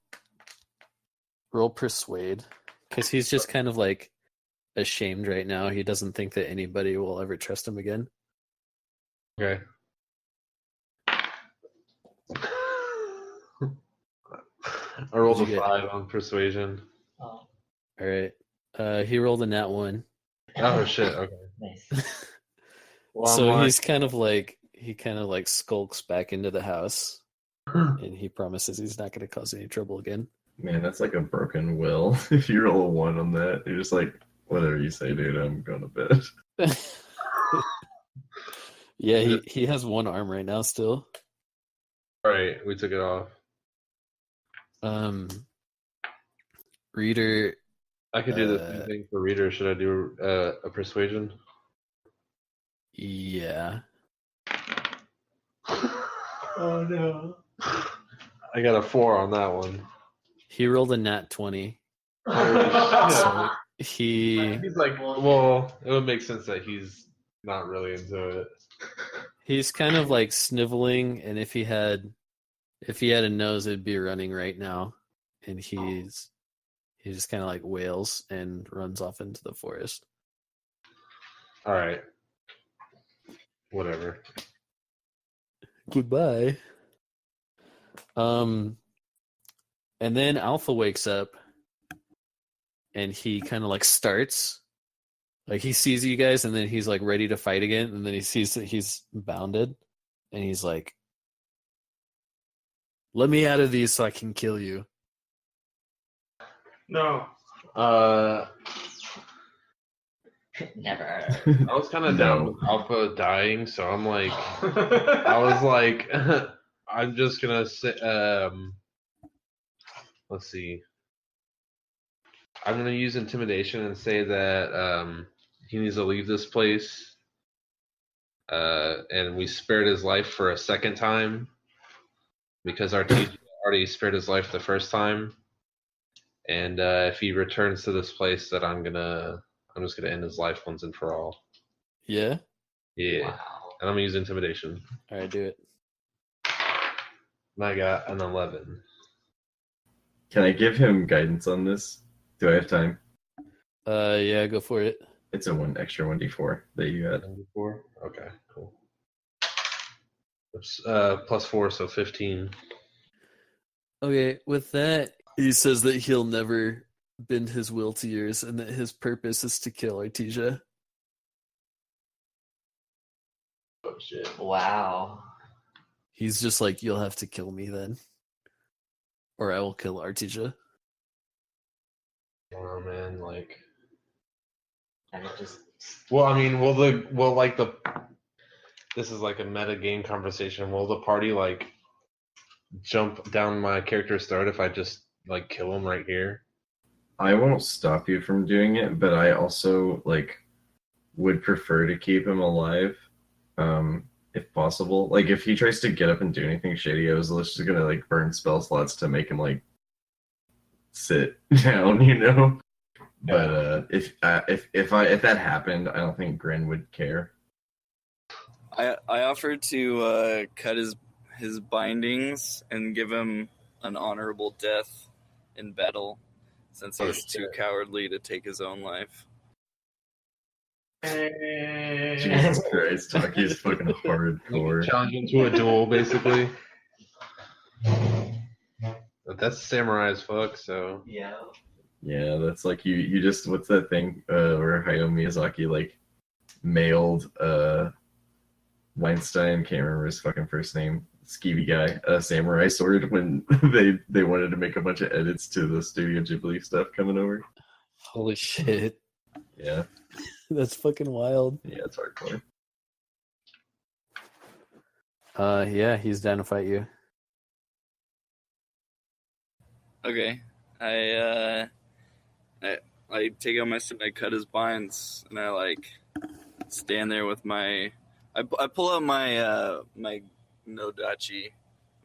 persuade, because he's just kind of like ashamed right now. He doesn't think that anybody will ever trust him again. Okay. I rolled a What'd you get? 5 on persuasion. Oh, All right. He rolled a nat 1. Oh shit. Okay. nice. Well, So I'm like, he's kind of like skulks back into the house, and he promises he's not going to cause any trouble again. Man, that's like a broken will. If you roll a 1 on that, you're just like, whatever you say, dude, I'm going to bed. Yeah, he has one arm right now still. All right, we took it off. Reader. I could do the same thing for reader. Should I do a persuasion? Yeah. Oh no. I got a 4 on that one. He rolled a nat 20. So He's like, well, it would make sense that he's not really into it. He's kind of like sniveling, and if he had a nose, it'd be running right now. And he just kind of like wails and runs off into the forest. All right. Whatever. Goodbye. And then Alpha wakes up, and he kind of like starts. Like he sees you guys, and then he's like ready to fight again, and then he sees that he's bounded, and he's like, "Let me out of these so I can kill you." No. Never. I was kind of down with Alpha dying, so I'm like, I was like, I'm just gonna say, let's see. I'm gonna use intimidation and say that he needs to leave this place. And we spared his life for a second time because our teacher already spared his life the first time. And if he returns to this place, that I'm just gonna end his life once and for all. Yeah. Yeah. Wow. And I'm gonna use intimidation. All right, do it. And I got an 11. Can I give him guidance on this? Do I have time? Yeah, go for it. It's a extra 1d4 that you had. 4? Okay, cool. It's plus 4, so 15. Okay, with that, he says that he'll never bend his will to yours, and that his purpose is to kill Artesia. Oh shit. Wow. He's just like, "You'll have to kill me then, or I will kill Artesia." Oh man, like. And it just. Well, I mean, this is like a meta game conversation. Will the party like jump down my character's throat if I just like kill him right here? I won't stop you from doing it, but I also would prefer to keep him alive, if possible. Like if he tries to get up and do anything shady, I was just gonna burn spell slots to make him sit down, you know. But if that happened, I don't think Grin would care. I offered to cut his bindings and give him an honorable death in battle, since he was too cowardly to take his own life. Jesus Christ, Taki's fucking hardcore. Challenge into a duel, basically. But that's samurai as fuck, so. Yeah. Yeah, that's like you just, what's that thing where Hayao Miyazaki mailed Weinstein, can't remember his fucking first name, skeevy guy, a samurai sword when they wanted to make a bunch of edits to the Studio Ghibli stuff coming over. Holy shit. Yeah. That's fucking wild. Yeah, it's hardcore. Yeah, he's down to fight you. Okay, I take out my stick, I cut his binds, and I stand there with I pull out my my Nodachi,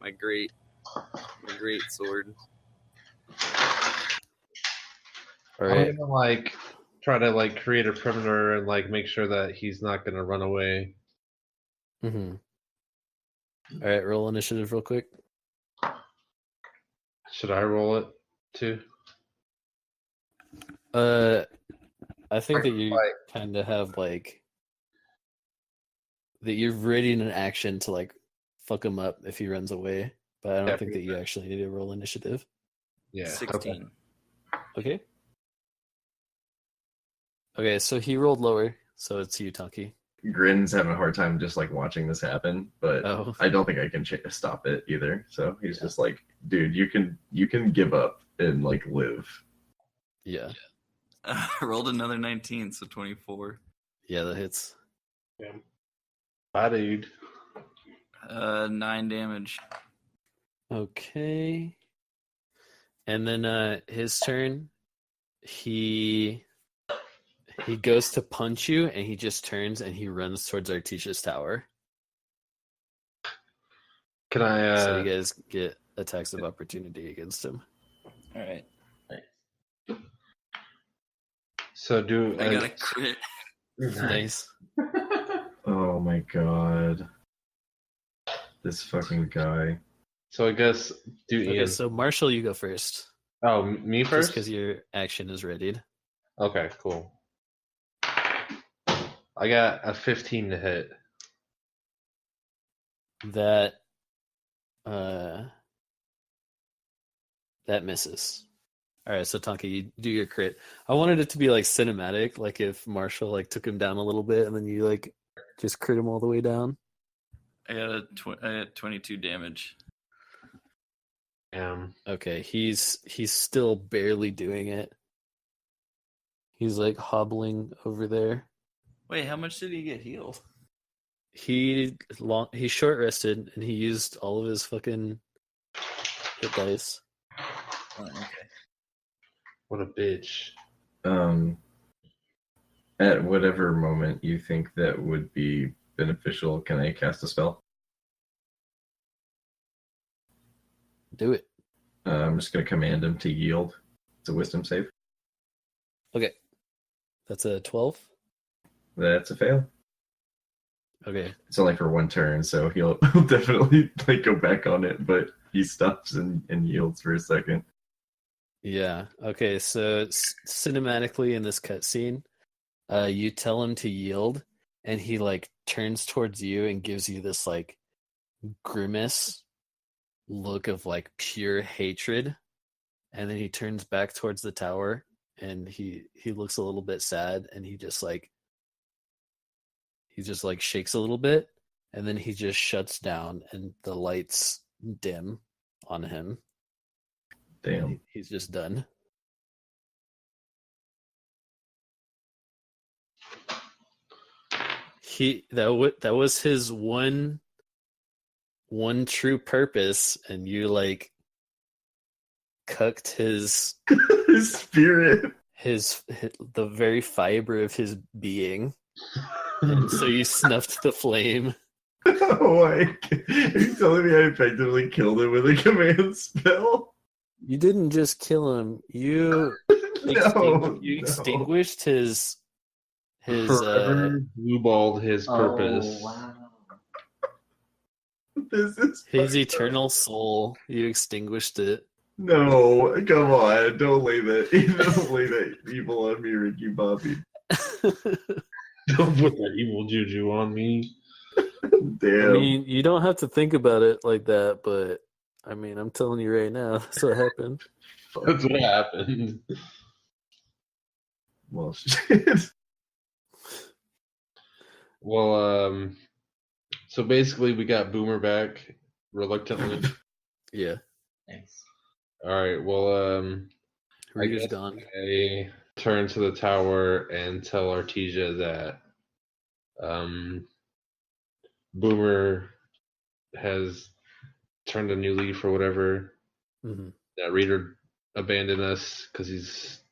my great sword. All right. I'm gonna try to create a perimeter and make sure that he's not gonna run away. Mm-hmm. All right, roll initiative real quick. Should I roll it too? I think that you kind of have that you're ready in an action to fuck him up if he runs away, but I don't think that you actually need to roll initiative. Yeah. 16. Okay. Okay, so he rolled lower, so it's you, Taki. Grin's having a hard time just watching this happen, but Oh. I don't think I can stop it either. So he's just dude, you can give up and live. Yeah. I rolled another 19, so 24. Yeah, that hits. Bye, dude. 9 damage. Okay. And then his turn. He goes to punch you, and he just turns and he runs towards Artesia's tower. Can I? So you guys get attacks of opportunity against him. All right. So do I got a crit. Nice. Oh my god. This fucking guy. So I guess do Okay, Ian. so Marshall, you go first. Oh, me Just first. because your action is readied. Okay, cool. I got a 15 to hit. That misses. All right, so Tonka, you do your crit. I wanted it to be like cinematic, like if Marshall like took him down a little bit, and then you like just crit him all the way down. I got I had 22 damage. Okay, he's still barely doing it. He's like hobbling over there. Wait, how much did he get healed? He short rested and he used all of his fucking hit dice. Oh, okay. What a bitch. At whatever moment you think that would be beneficial, can I cast a spell? Do it. I'm just going to command him to yield. It's a wisdom save. Okay. That's a 12. That's a fail. Okay. It's only for one turn, so he'll definitely like go back on it, but he stops and yields for a second. Yeah. Okay. So cinematically in this cutscene, you tell him to yield, and he like turns towards you and gives you this like grimace look of like pure hatred, and then he turns back towards the tower, and he looks a little bit sad, and he just like shakes a little bit, and then he just shuts down, and the lights dim on him. Damn. He's just done. That was his one true purpose, and you like cucked his His spirit. his the very fiber of his being, and so you snuffed the flame. Oh, are you telling me I effectively killed him with a command spell? You didn't just kill him. You No. extinguished his Forever blueballed his purpose. Oh, wow. This is his fucked eternal soul. You extinguished it. No, come on. Don't lay that evil on me, Ricky Bobby. Don't put that evil juju on me. Damn. I mean, you don't have to think about it like that, but I mean, I'm telling you right now, that's what happened. That's what happened. Well, shit. Well, so basically we got Boomer back reluctantly. Yeah. Nice. All right. Well, I Reader's guess gone. I turn to the tower and tell Artesia that Boomer has turned a new leaf or whatever. Mm-hmm. That Reader abandoned us because he's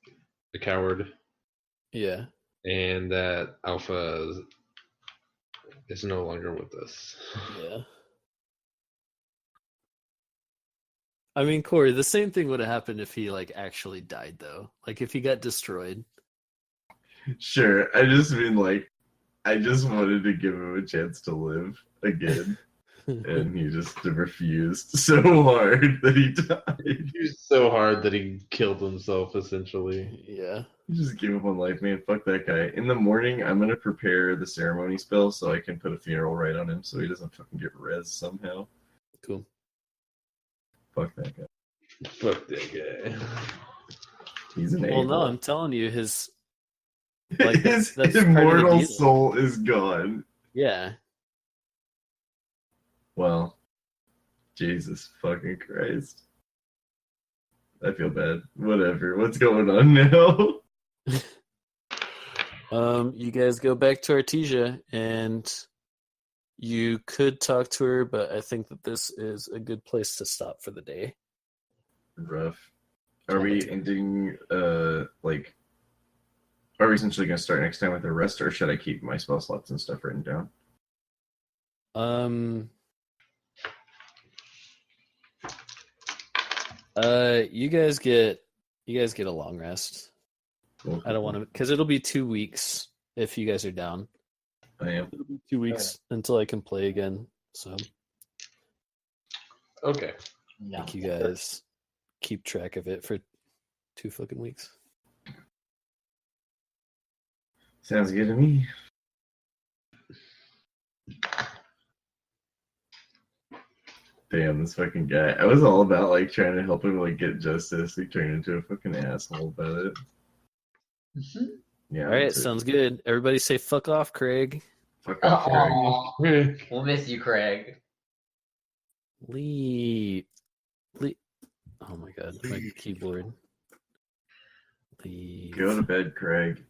a coward, Yeah. and that Alpha is no longer with us. Yeah. I mean, Corey, the same thing would have happened if he like actually died, though. Like if he got destroyed. Sure. I just mean like, I just wanted to give him a chance to live again. And he just refused so hard that he died. He was so hard that he killed himself, essentially. Yeah. He just gave up on life, man. Fuck that guy. In the morning, I'm gonna prepare the ceremony spell so I can put a funeral right on him so he doesn't fucking get res somehow. Cool. Fuck that guy. Fuck that guy. He's an Well, no, a-hole. I'm telling you, his like His that's part of the immortal deal. soul is gone. Yeah. Well, Jesus fucking Christ. I feel bad. Whatever. What's going on now? You guys go back to Artesia, and You could talk to her, but I think that this is a good place to stop for the day. Rough. Are we ending, like, are we essentially going to start next time with a rest, or should I keep my spell slots and stuff written down? You guys get a long rest. Cool. I don't want to, because it'll be 2 weeks if you guys are down. I am. It'll be 2 weeks until I can play again. So Okay. No. I think you guys keep track of it for 2 fucking weeks. Sounds good to me. Damn, this fucking guy. I was all about like trying to help him like get justice. He turned into a fucking asshole about it. Yeah. All right, that's it. sounds good. Everybody say fuck off, Craig. Fuck off, Craig. Aw, we'll miss you, Craig. Leave. Oh my god, my keyboard. Leave. Go to bed, Craig.